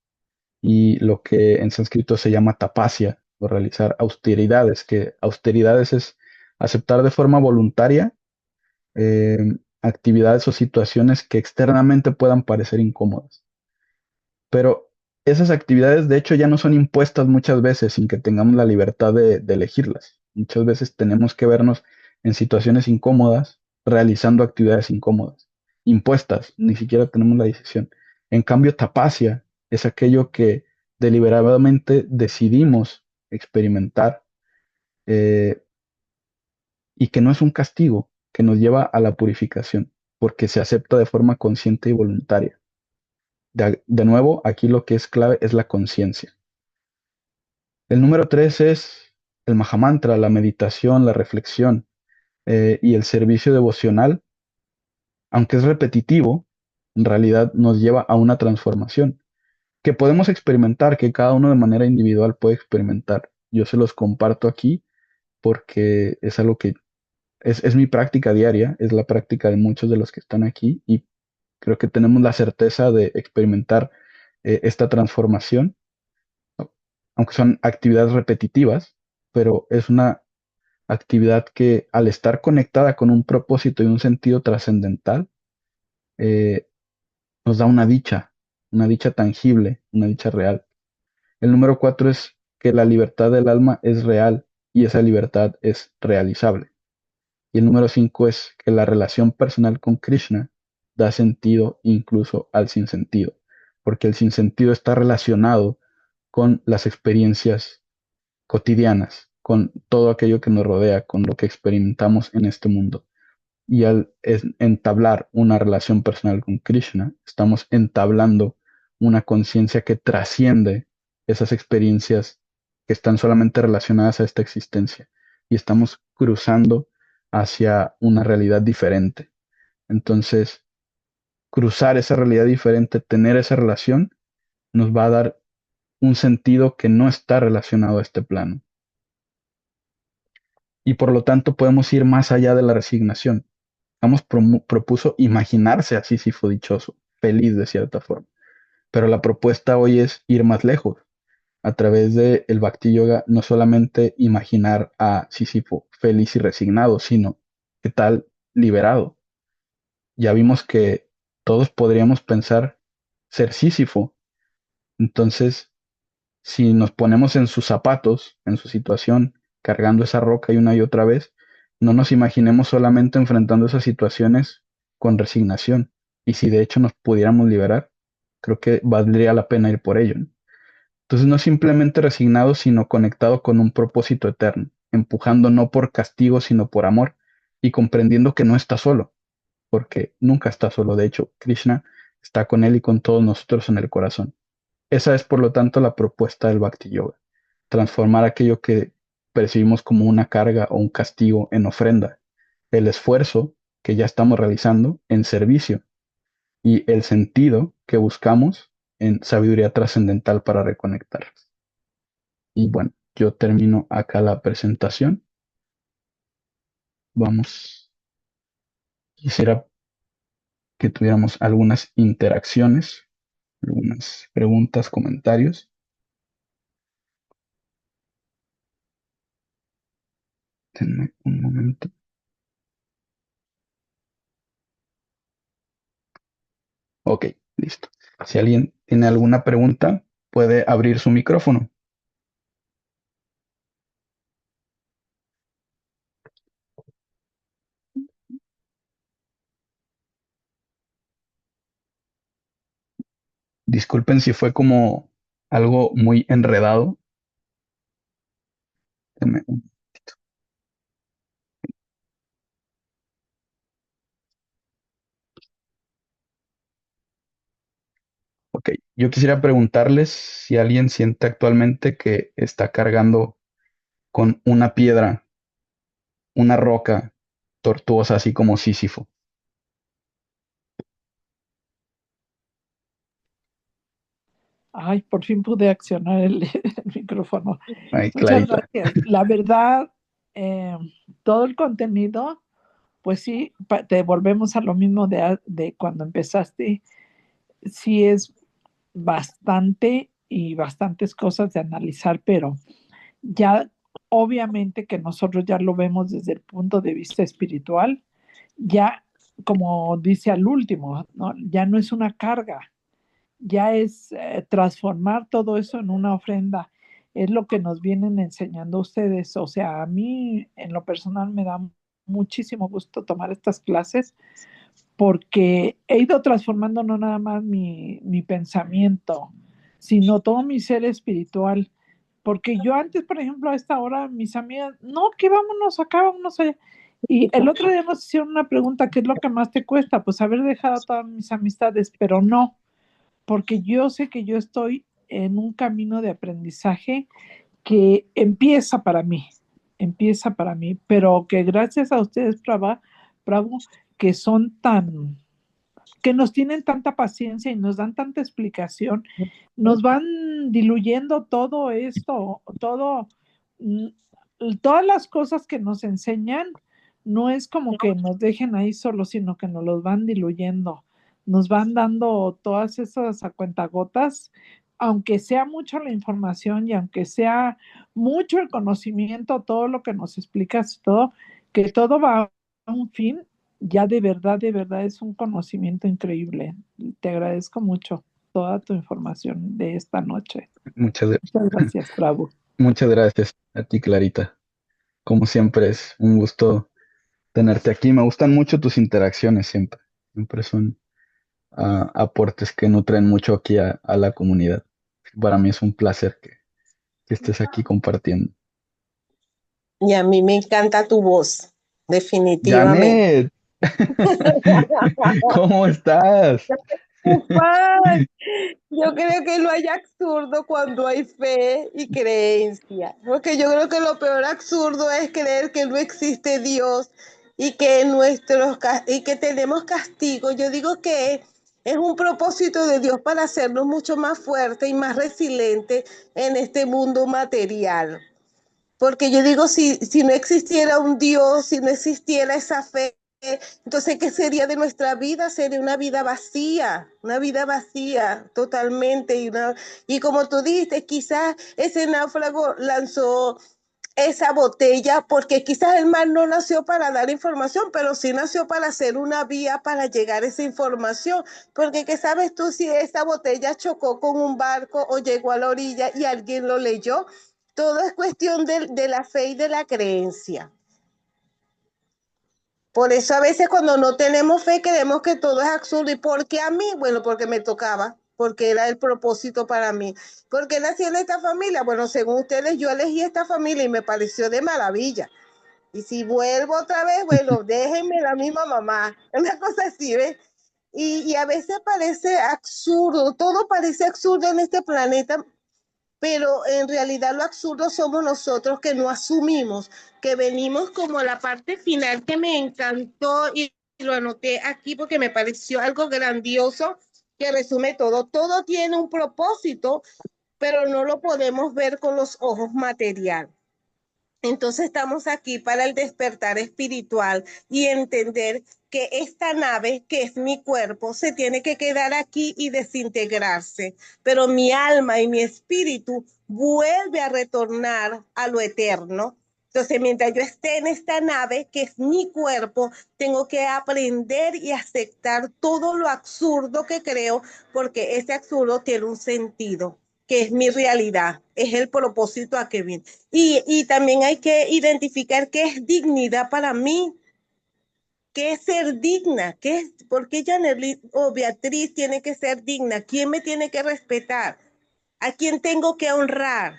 y lo que en sánscrito se llama tapasya, o realizar austeridades, que austeridades es aceptar de forma voluntaria eh, actividades o situaciones que externamente puedan parecer incómodas. Pero esas actividades de hecho ya no son impuestas muchas veces sin que tengamos la libertad de elegirlas. Muchas veces tenemos que vernos en situaciones incómodas realizando actividades incómodas, impuestas, ni siquiera tenemos la decisión. En cambio, tapasya es aquello que deliberadamente decidimos experimentar eh, y que no es un castigo, que nos lleva a la purificación, porque se acepta de forma consciente y voluntaria. De nuevo, aquí lo que es clave es la conciencia. El número tres es el Mahamantra, la meditación, la reflexión y el servicio devocional, aunque es repetitivo, en realidad nos lleva a una transformación que podemos experimentar, que cada uno de manera individual puede experimentar. Yo se los comparto aquí porque es algo que es mi práctica diaria, es la práctica de muchos de los que están aquí y creo que tenemos la certeza de experimentar esta transformación, aunque son actividades repetitivas, pero es una actividad que al estar conectada con un propósito y un sentido trascendental, eh, nos da una dicha tangible, una dicha real. El número cuatro es que la libertad del alma es real y esa libertad es realizable. Y el número cinco es que la relación personal con Krishna da sentido incluso al sinsentido, porque el sinsentido está relacionado con las experiencias cotidianas, con todo aquello que nos rodea, con lo que experimentamos en este mundo. Y al entablar una relación personal con Krishna, estamos entablando una conciencia que trasciende esas experiencias que están solamente relacionadas a esta existencia y estamos cruzando hacia una realidad diferente. Entonces, cruzar esa realidad diferente, tener esa relación, nos va a dar un sentido que no está relacionado a este plano. Y por lo tanto podemos ir más allá de la resignación. Amos propuso imaginarse a Sísifo dichoso, feliz de cierta forma. Pero la propuesta hoy es ir más lejos. A través del Bhakti Yoga, no solamente imaginar a Sísifo feliz y resignado, sino qué tal liberado. Ya vimos que todos podríamos pensar ser Sísifo. Entonces, si nos ponemos en sus zapatos, en su situación, cargando esa roca y una y otra vez, no nos imaginemos solamente enfrentando esas situaciones con resignación. Y si de hecho nos pudiéramos liberar, creo que valdría la pena ir por ello, ¿no? Entonces no simplemente resignado, sino conectado con un propósito eterno, empujando no por castigo, sino por amor, y comprendiendo que no está solo, porque nunca está solo. De hecho, Krishna está con él y con todos nosotros en el corazón. Esa es, por lo tanto, la propuesta del Bhakti Yoga. Transformar aquello que percibimos como una carga o un castigo en ofrenda. El esfuerzo que ya estamos realizando en servicio y el sentido que buscamos en sabiduría trascendental para reconectar. Y bueno, yo termino acá la presentación. Vamos, quisiera que tuviéramos algunas interacciones, algunas preguntas, comentarios. Denme un momento. Ok, listo. Si alguien tiene alguna pregunta, puede abrir su micrófono. Disculpen si fue como algo muy enredado. Denme un- Ok, yo quisiera preguntarles si alguien siente actualmente que está cargando con una piedra, una roca tortuosa, así como Sísifo. Ay, por fin pude accionar el, el micrófono. Ay, Muchas Clarita. gracias. La verdad, todo el contenido, pues sí, te volvemos a lo mismo de cuando empezaste. Sí es bastante y bastantes cosas de analizar, pero ya obviamente que nosotros ya lo vemos desde el punto de vista espiritual, ya como dice al último, ¿no? Ya no es una carga, ya es transformar todo eso en una ofrenda. Es lo que nos vienen enseñando ustedes. O sea, a mí en lo personal me da muchísimo gusto tomar estas clases porque he ido transformando no nada más mi pensamiento, sino todo mi ser espiritual. Porque yo antes, por ejemplo, a esta hora, mis amigas, no, que vámonos acá, vámonos allá. Y el otro día nos hicieron una pregunta, ¿qué es lo que más te cuesta? Pues haber dejado todas mis amistades, pero no, porque yo sé que yo estoy en un camino de aprendizaje que empieza para mí, pero que gracias a ustedes, Bravo, que son tan, que nos tienen tanta paciencia y nos dan tanta explicación, nos van diluyendo todo esto, mm, todas las cosas que nos enseñan, no es como que nos dejen ahí solos, sino que nos los van diluyendo, nos van dando todas esas a cuentagotas, aunque sea mucho la información y aunque sea mucho el conocimiento, todo lo que nos explicas, todo, que todo va a un fin, ya de verdad es un conocimiento increíble. Te agradezco mucho toda tu información de esta noche. Muchas, Muchas gracias, Bravo. muchas gracias a ti, Clarita. Como siempre, es un gusto tenerte aquí. Me gustan mucho tus interacciones siempre. Siempre son aportes que nutren mucho aquí a la comunidad. Para mí es un placer que estés aquí compartiendo. Y a mí me encanta tu voz, definitivamente. Janet, ¿cómo estás? Ufán, yo creo que no hay absurdo cuando hay fe y creencia, porque yo creo que lo peor absurdo es creer que no existe Dios y que y que tenemos castigo. Yo digo que es un propósito de Dios para hacernos mucho más fuertes y más resilientes en este mundo material. Porque yo digo, si no existiera un Dios, si no existiera esa fe, entonces, ¿qué sería de nuestra vida? Sería una vida vacía totalmente. Y como tú dijiste, quizás ese náufrago lanzó esa botella porque quizás el mar no nació para dar información, pero sí nació para hacer una vía para llegar a esa información. Porque ¿qué sabes tú si esa botella chocó con un barco o llegó a la orilla y alguien lo leyó? Todo es cuestión de la fe y de la creencia. Por eso a veces cuando no tenemos fe creemos que todo es absurdo. ¿Y por qué a mí? Bueno, porque me tocaba, porque era el propósito para mí. ¿Por qué nací en esta familia? Bueno, según ustedes, yo elegí esta familia y me pareció de maravilla. Y si vuelvo otra vez, bueno, déjenme la misma mamá. Una cosa así, ¿ves? Y a veces parece absurdo, todo parece absurdo en este planeta, pero en realidad lo absurdo somos nosotros que no asumimos, que venimos como la parte final que me encantó y lo anoté aquí porque me pareció algo grandioso que resume todo. Todo tiene un propósito, pero no lo podemos ver con los ojos materiales. Entonces estamos aquí para el despertar espiritual y entender que esta nave, que es mi cuerpo, se tiene que quedar aquí y desintegrarse, pero mi alma y mi espíritu vuelve a retornar a lo eterno. Entonces, mientras yo esté en esta nave, que es mi cuerpo, tengo que aprender y aceptar todo lo absurdo que creo, porque ese absurdo tiene un sentido, que es mi realidad, es el propósito a que viene. Y también hay que identificar qué es dignidad para mí, qué es ser digna, por qué Janet o Beatriz tiene que ser digna, quién me tiene que respetar, a quién tengo que honrar.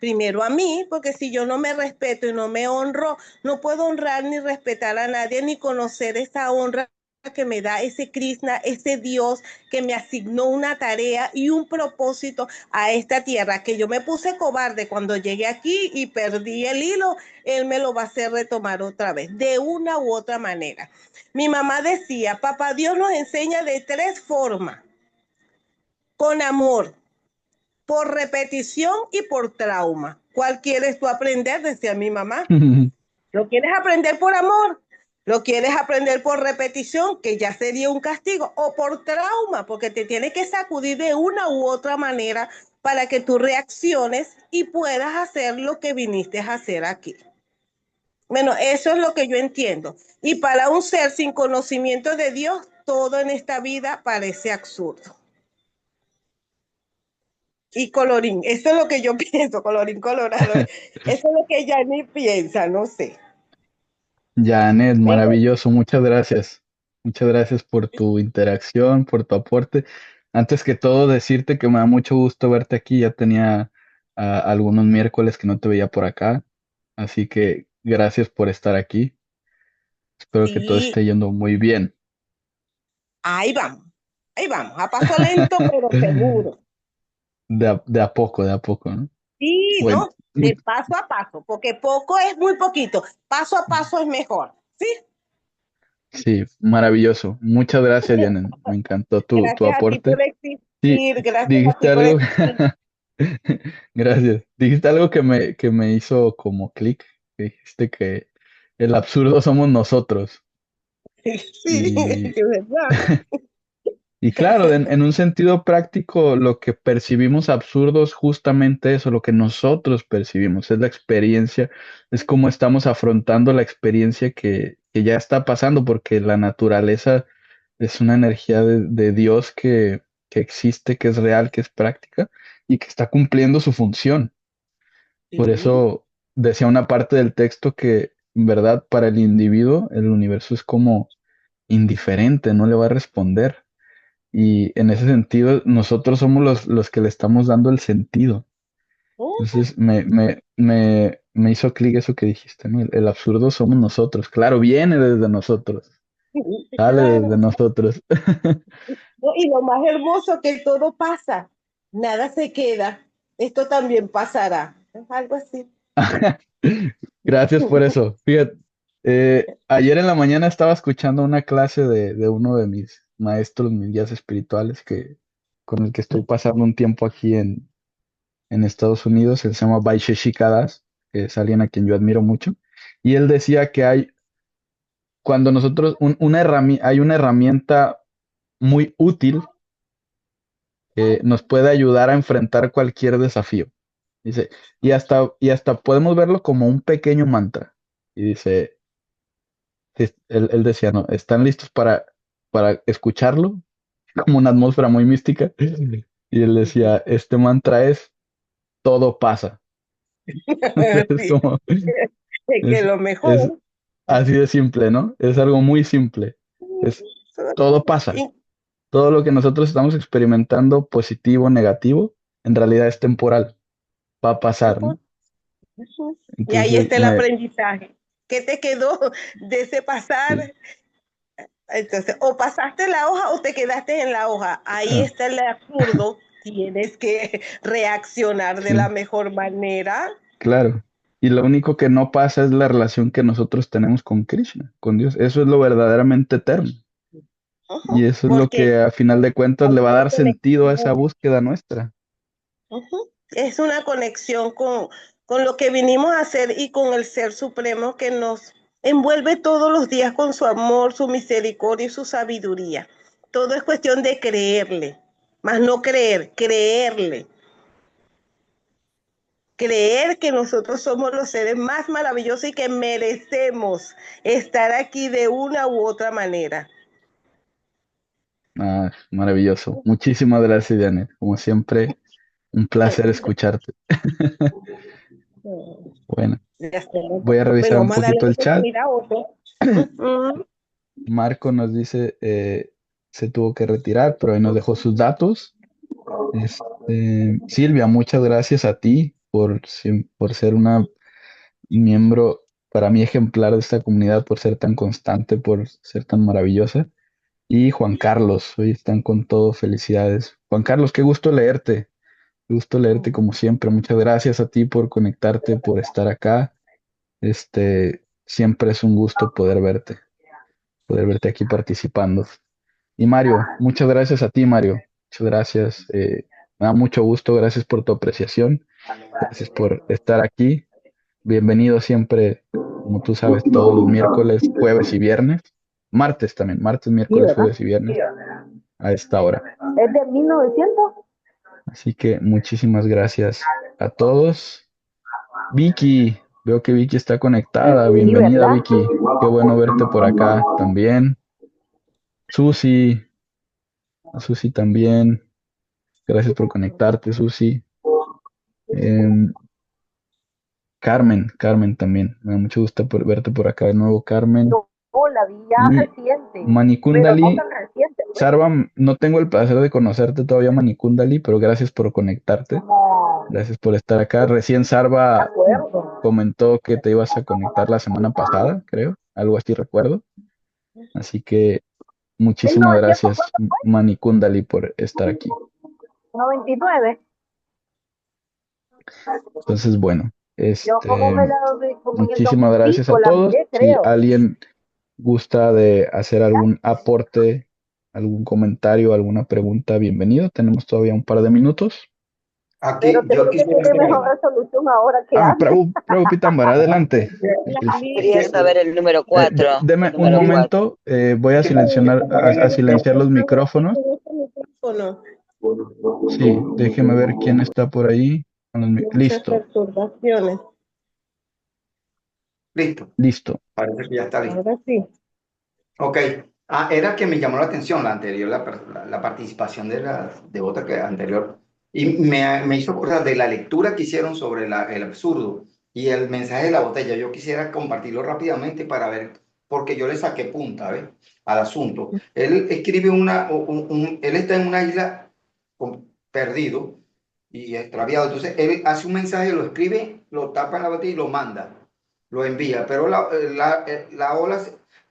Primero a mí, porque si yo no me respeto y no me honro, no puedo honrar ni respetar a nadie ni conocer esa honra que me da ese Krishna, ese Dios que me asignó una tarea y un propósito a esta tierra, que yo me puse cobarde cuando llegué aquí y perdí el hilo, Él me lo va a hacer retomar otra vez, de una u otra manera. Mi mamá decía, papá Dios nos enseña de 3 formas: con amor, por repetición y por trauma. ¿Cuál quieres tú aprender? Decía mi mamá. ¿Lo quieres aprender por amor? ¿Lo quieres aprender por repetición, que ya sería un castigo? ¿O por trauma, porque te tiene que sacudir de una u otra manera para que tú reacciones y puedas hacer lo que viniste a hacer aquí? Bueno, eso es lo que yo entiendo. Y para un ser sin conocimiento de Dios, todo en esta vida parece absurdo. Y colorín, eso es lo que yo pienso, colorín colorado. Eso es lo que Yanni piensa, no sé. Janet, maravilloso, muchas gracias. Muchas gracias por tu interacción, por tu aporte. Antes que todo, decirte que me da mucho gusto verte aquí. Ya tenía algunos miércoles que no te veía por acá, así que gracias por estar aquí. Espero que todo Sí, esté yendo muy bien. ahí vamos, a paso lento, pero seguro. De a poco, ¿no? Sí, Bueno, ¿no? De paso a paso, porque poco es muy poquito, paso a paso es mejor, ¿sí? sí, maravilloso. Muchas gracias, Janet. Me encantó tu Gracias a ti por aporte. Sí, existir, gracias a dijiste ti por algo. existir. Gracias. Dijiste algo que me hizo como clic. Que dijiste que el absurdo somos nosotros. Sí, Y, de verdad. y claro, en un sentido práctico, lo que percibimos absurdo es justamente eso, lo que nosotros percibimos, es la experiencia, es como estamos afrontando la experiencia que ya está pasando, porque la naturaleza es una energía de Dios que existe, que es real, que es práctica y que está cumpliendo su función. Por Sí. eso decía una parte del texto que, en verdad, para el individuo, el universo es como indiferente, no le va a responder. Y en ese sentido, nosotros somos los que le estamos dando el sentido. Entonces, me hizo clic eso que dijiste, ¿no? El absurdo somos nosotros. Claro, viene desde nosotros, sale desde Claro. nosotros. No, y lo más hermoso que todo pasa, nada se queda, esto también pasará. Es algo así. Gracias por eso. Fíjate, ayer en la mañana estaba escuchando una clase de uno de mis maestros, mis guías espirituales, con el que estoy pasando un tiempo aquí en Estados Unidos. Él se llama Vaisheshika Das, que es alguien a quien yo admiro mucho. Y él decía que cuando nosotros, hay una herramienta muy útil que nos puede ayudar a enfrentar cualquier desafío. Dice, y hasta podemos verlo como un pequeño mantra. Y dice, él decía, ¿no? ¿Están listos para escucharlo? Como una atmósfera muy mística. Y él decía, este mantra es, todo pasa. Es Sí, como, es que es, lo es mejor. así de simple, ¿no? Es algo muy simple. Es, todo pasa. Todo lo que nosotros estamos experimentando, positivo, negativo, en realidad es temporal. Va a pasar, ¿no? Y ahí Entonces, está el aprendizaje. ¿Qué te quedó de ese sí, pasar? Entonces, o pasaste la hoja o te quedaste en la hoja. Ahí ah, está el absurdo. Tienes que reaccionar de la sí, mejor manera. claro. Y lo único que no pasa es la relación que nosotros tenemos con Krishna, con Dios. Eso es lo verdaderamente eterno. Y eso es lo Porque que a final de cuentas hay le va a una dar sentido a esa conexión. búsqueda nuestra. Es una conexión con lo que vinimos a hacer y con el Ser Supremo que nos envuelve todos los días con su amor, su misericordia y su sabiduría. Todo es cuestión de creerle, más no creer, creerle. Creer que nosotros somos los seres más maravillosos y que merecemos estar aquí de una u otra manera. Ah, maravilloso. Muchísimas gracias, Janet. Como siempre, un placer escucharte. Bueno, voy a revisar Bueno, un vamos a darle poquito el chat. oportunidad a otro. Marco nos dice, se tuvo que retirar, pero ahí nos dejó sus datos. Silvia, muchas gracias a ti por ser una miembro para mí ejemplar de esta comunidad, por ser tan constante, por ser tan maravillosa. y Juan Carlos. Hoy están con todo, felicidades. Juan Carlos, qué gusto leerte. Qué gusto leerte como siempre. Muchas gracias a ti por conectarte, por estar acá. Siempre es un gusto poder verte aquí participando. Y Mario, muchas gracias a ti, Mario. Muchas gracias. Me da mucho gusto. Gracias por tu apreciación. Gracias por estar aquí. Bienvenido siempre, como tú sabes, todos los miércoles, jueves y viernes. Martes también, martes, Sí, miércoles, ¿verdad? jueves y viernes a esta hora. ¿Es de 1900? Así que muchísimas gracias a todos. Vicky, veo que Vicky está conectada. Sí, Bienvenida, ¿verdad? Vicky. Qué bueno verte por acá también. Susi, Susi también. Gracias por conectarte, Susi. Em, Carmen también. Me da mucho gusto por verte por acá de nuevo, Carmen. No, la vi ya Y reciente, pero no Manicundali, tan reciente, pues. Sarva, no tengo el placer de conocerte todavía, Manicundali, pero gracias por conectarte. Como, Gracias por estar acá. Recién de Sarva acuerdo. comentó que te ibas a conectar la semana pasada, creo. Algo así recuerdo. Así que muchísimas 1900, gracias, Manicundali, por estar aquí. 99. Entonces, bueno, Yo como me la vi como en el muchísimas gracias a 2005 la todos. miré, Si creo. alguien gusta de hacer algún aporte, algún comentario, alguna pregunta, bienvenido. Tenemos todavía un par de minutos. Aquí Pero yo creo que quisiera tiene mejor hacer resolución ahora que antes. Prabhu Pitambara, adelante. Quería saber el número 4. Deme El un número 4. momento, voy a a silenciar los micrófonos. Sí, déjeme ver quién está por ahí. Muchas Listo, perturbaciones. listo. listo. Parece que ya está listo. Ahora sí. Ok. Era que me llamó la atención la anterior, la participación de la devota que anterior. Y me hizo acordar de la lectura que hicieron sobre el absurdo y el mensaje de la botella. Yo quisiera compartirlo rápidamente para ver, porque yo le saqué punta, ¿ves? Al asunto. Él escribe él está en una isla perdido y extraviado. Entonces, él hace un mensaje, lo escribe, lo tapa en la botella y lo manda, lo envía. Pero la ola,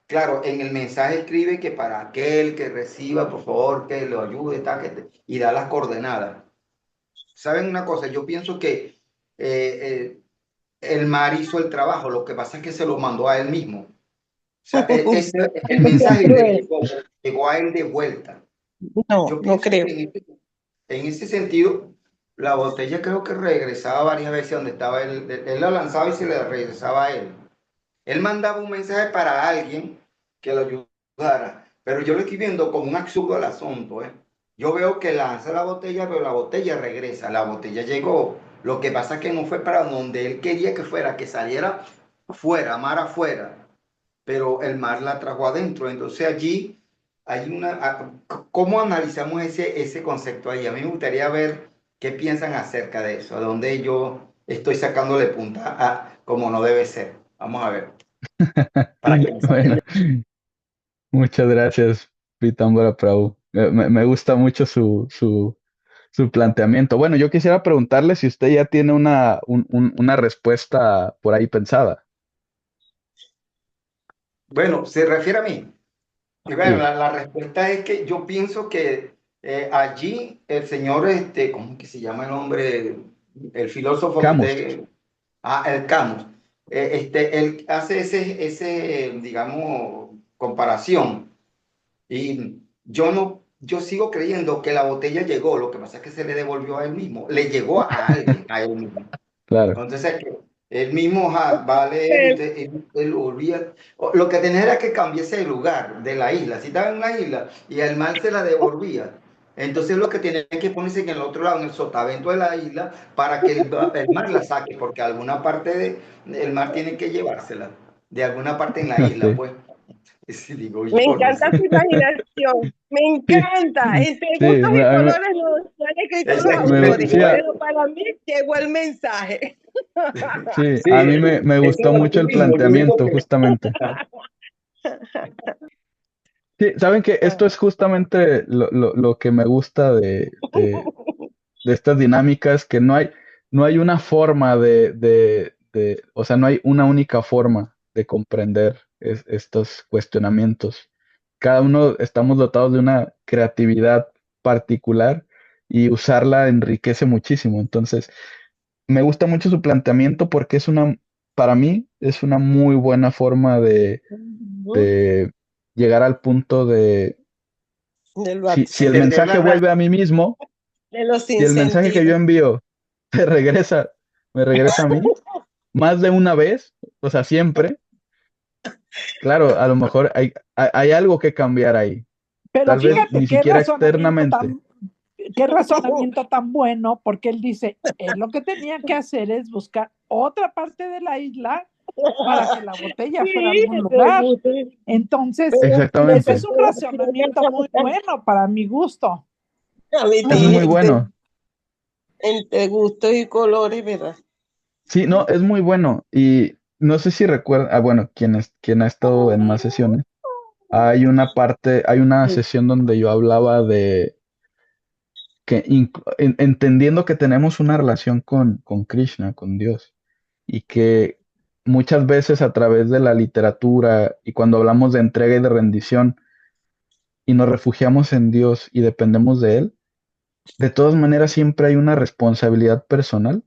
claro, en el mensaje escribe que para aquel que reciba, por favor, que lo ayude, y da las coordenadas. ¿Saben una cosa? Yo pienso que el mar hizo el trabajo, lo que pasa es que se lo mandó a él mismo. O sea, el mensaje llegó a él de vuelta. No, Yo no pienso creo. que en ese sentido, la botella creo que regresaba varias veces donde estaba él. Él la lanzaba y se le regresaba a él. Él mandaba un mensaje para alguien que lo ayudara, pero yo lo estoy viendo como un absurdo al asunto, ¿eh? Yo veo que lanza la botella, pero la botella regresa, la botella llegó. Lo que pasa es que no fue para donde él quería que fuera, que saliera fuera, mar afuera, pero el mar la trajo adentro. Entonces allí hay ¿cómo analizamos ese concepto ahí? A mí me gustaría ver qué piensan acerca de eso, a dónde yo estoy sacándole punta como no debe ser. Vamos a ver. Para que Bueno, muchas gracias, Pitambara Prabhu. Me gusta mucho su planteamiento. Bueno, yo quisiera preguntarle si usted ya tiene una respuesta por ahí pensada. Bueno, se refiere a mí. Y bueno, Sí, la respuesta es que yo pienso que allí el señor, ¿cómo que se llama el hombre? El filósofo que Camus. usted, el Camus. Él hace digamos, comparación. Y yo sigo creyendo que la botella llegó, lo que pasa es que se le devolvió a él mismo, le llegó a alguien, a él mismo. Claro. Entonces, que él mismo va a leer, él volvía. Lo que tenía era que cambiarse de lugar, de la isla. Si estaba en una isla y el mar se la devolvía, entonces lo que tenía que ponerse en el otro lado, en el sotavento de la isla, para que el mar la saque, porque alguna parte del mar tiene que llevársela, de alguna parte en la isla, Ok. pues. Sí, digo Me yo, no sé. encanta su imaginación. Me Sí, encanta. Entre sí, gustos y a mí colores no han escrito los Exactamente. autores. sí, Pero para mí llegó el mensaje. sí, Sí, a mí me eso gustó es mucho lo el mismo. Yo digo planteamiento, que justamente. Sí, saben que esto es justamente lo que me gusta de estas dinámicas, que no hay una forma o sea, no hay una única forma de comprender estos cuestionamientos cada uno estamos dotados de una creatividad particular y usarla enriquece muchísimo. Entonces, me gusta mucho su planteamiento porque para mí, es una muy buena forma Ujú. de llegar al punto de, De lo si el Entender mensaje la vuelve realidad. a mí mismo, de los si el mensaje que yo sinsentidos. envío te regresa, me regresa a mí, más de una vez, o sea, siempre, claro, a lo mejor hay algo que cambiar ahí. Pero Tal vez fíjate ni siquiera externamente. qué razonamiento tan bueno, porque él dice, él lo que tenía que hacer es buscar otra parte de la isla para que la botella fuera a Sí, algún me lugar. gusta. Entonces, ese es Exactamente. un razonamiento muy bueno para mi gusto. A mí Es muy también, bueno. entre gustos y colores, ¿verdad? Sí, no, es muy bueno. Y no sé si recuerda, bueno, quien ha estado en más sesiones, hay una sesión donde yo hablaba de que entendiendo que tenemos una relación con Krishna, con Dios, y que muchas veces a través de la literatura y cuando hablamos de entrega y de rendición y nos refugiamos en Dios y dependemos de Él, de todas maneras siempre hay una responsabilidad personal.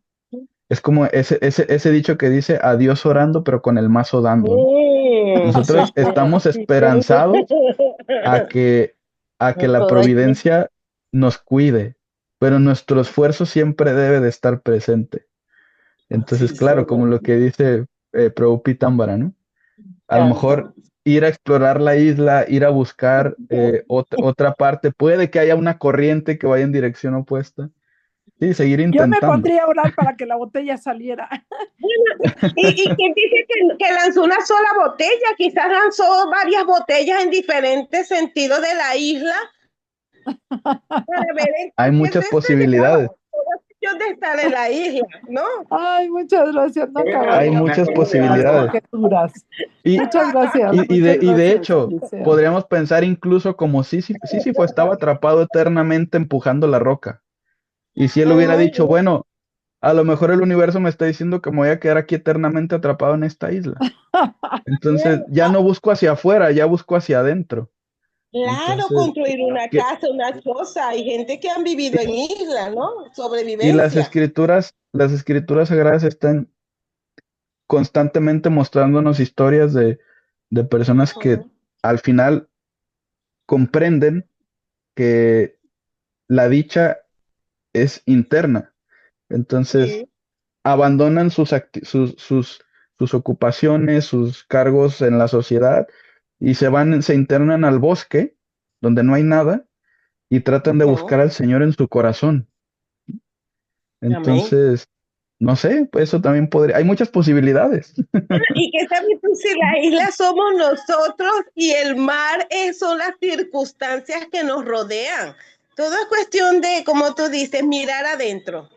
Es como ese dicho que dice a Dios orando, pero con el mazo dando, ¿no? Sí, Nosotros estamos sí. esperanzados a que, a que la Correcto. providencia nos cuide, pero nuestro esfuerzo siempre debe de estar presente. Entonces, Sí, claro, como señor. lo que dice Prabhu Pitambara, ¿no? A lo mejor Tanto. ir a explorar la isla, ir a buscar otra parte, puede que haya una corriente que vaya en dirección opuesta. Sí, seguir Yo me intentando. pondría a orar para que la botella saliera. ¿Y quién dice que lanzó una sola botella? Quizás lanzó varias botellas en diferentes sentidos de la isla para ver en Hay qué se muchas estrellaba. posibilidades. De estar en la isla, ¿no? Ay, muchas gracias. No Hay acabaríamos muchas con estas posibilidades. conjeturas. Y, Muchas gracias, y muchas de gracias, hecho, Eliseo. podríamos pensar incluso como Sísifo estaba atrapado eternamente empujando la roca. Y si él hubiera dicho, bueno, a lo mejor el universo me está diciendo que me voy a quedar aquí eternamente atrapado en esta isla. Entonces ya no busco hacia afuera, ya busco hacia adentro. Claro, Entonces, construir una que, casa, una choza. Hay gente que han vivido en islas, ¿no? y Sobrevivencia. las escrituras sagradas están constantemente mostrándonos historias de personas que Ujú. al final comprenden que la dicha es interna. Entonces, Sí. abandonan sus ocupaciones, sus cargos en la sociedad y se internan al bosque donde no hay nada y tratan de Ujú. buscar al Señor en su corazón. Amén. Entonces, no sé, pues eso también podría, hay muchas posibilidades. Y que sabes tú, si la isla somos nosotros y el mar son las circunstancias que nos rodean. Todo es cuestión de, como tú dices, mirar adentro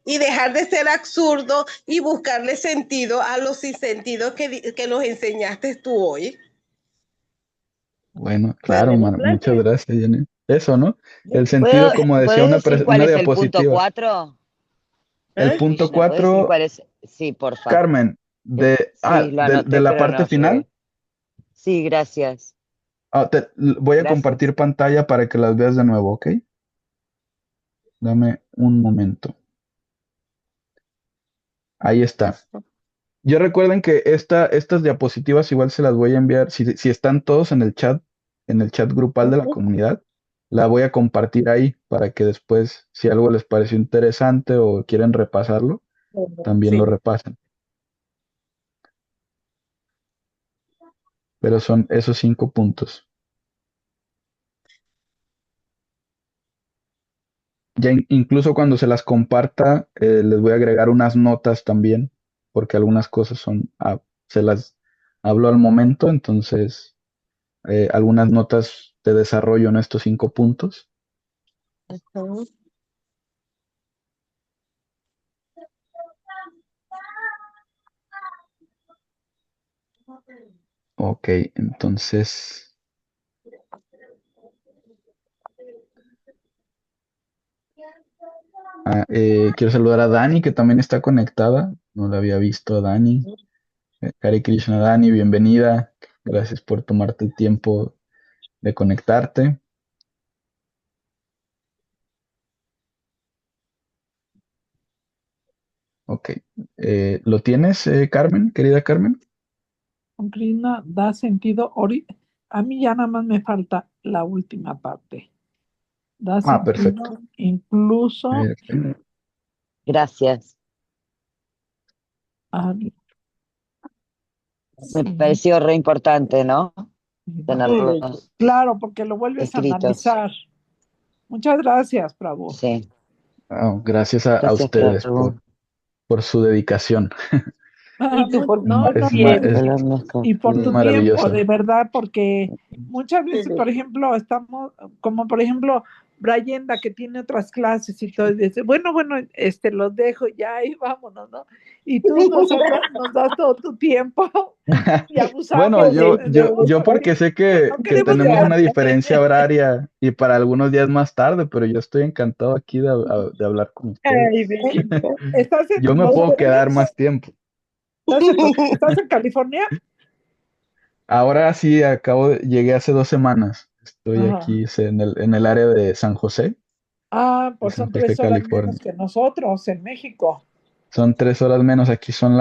y dejar de ser absurdo y buscarle sentido a los sinsentidos que nos enseñaste tú hoy. Bueno, claro, Podemos muchas plantear. gracias, Jenny. Eso, ¿no? El sentido, como decía ¿Puedes decir cuál una es el punto diapositiva. 4? El ¿Eh? punto Krishna, ¿puedes decir 4, cuál es? Sí, porfa. Carmen, Sí, lo de anoté, la pero parte no final. llegué. Sí, gracias. Voy a Gracias. compartir pantalla para que las veas de nuevo, ¿ok? Dame un momento. Ahí está. Yo recuerden que estas diapositivas igual se las voy a enviar, si están todos en el chat grupal de la comunidad, la voy a compartir ahí para que después, si algo les pareció interesante o quieren repasarlo, también lo Sí. repasen. Pero son esos 5 puntos. Ya incluso cuando se las comparta, les voy a agregar unas notas también, porque algunas cosas se las hablo al momento, entonces algunas notas de desarrollo en estos 5 puntos. Ujú. Ok, entonces quiero saludar a Dani, que también está conectada. No la había visto a Dani. Hare Krishna, Dani, bienvenida. Gracias por tomarte el tiempo de conectarte. Ok. ¿Lo tienes, Carmen, querida Carmen? Krishna da sentido. A mí ya nada más me falta la última parte. Da Perfecto. sentido incluso Perfecto. Gracias. al Me pareció re importante, ¿no? Tenerlos Claro, porque lo vuelves a escritos. analizar. Muchas gracias, Prabhu. Sí. Gracias a Gracias, ustedes Prabhu. por su dedicación. Y tú por tu No, no, paciencia. y por tu maravilloso. tiempo, de verdad, porque muchas veces, por ejemplo, estamos, como por ejemplo, Brayenda, que tiene otras clases y todo, y dice, bueno, los dejo ya y vámonos, ¿no? Y tú nos das todo tu tiempo y abusamos. Bueno, de yo porque sé que queremos tenemos llegar. una diferencia horaria y para algunos días más tarde, pero yo estoy encantado aquí de hablar con ustedes. Ay, bendito. ¿Estás en Yo me Los puedo quedar Ángeles? más tiempo. ¿Estás en California? Ahora sí, llegué hace 2 semanas. Estoy Ajá. aquí en el área de San José, Pues San son José, 3 horas California. menos que nosotros en México. Son 3 horas menos, aquí son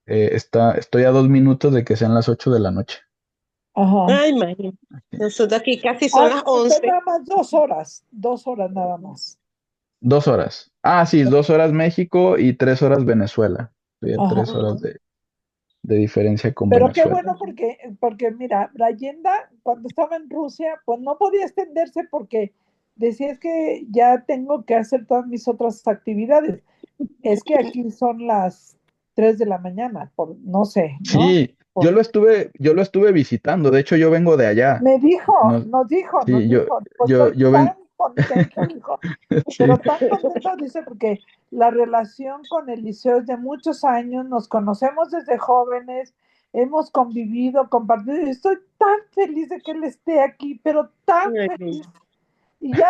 estoy a 2 minutos de que sean las 8 de la noche. Ajá. Ay, imagínate. Nosotros aquí casi son las Entonces 11. nada más 2 horas nada más. 2 horas. Sí, 2 horas México y 3 horas Venezuela. Estoy a Ajá. 3 horas de diferencia con Pero qué Venezuela. bueno porque mira, Brayenda cuando estaba en Rusia, pues no podía extenderse porque decía es que ya tengo que hacer todas mis otras actividades. Es que aquí son las 3 de la mañana, no sé, ¿no? Sí, yo lo estuve visitando. De hecho, yo vengo de allá. Me dijo, No, nos dijo, sí, pues yo estoy ven. tan contento, dijo, Sí. pero tan contento, dice, porque la relación con Eliseo es de muchos años, nos conocemos desde jóvenes, hemos convivido, compartido, y estoy tan feliz de que él esté aquí, pero tan feliz. Y ya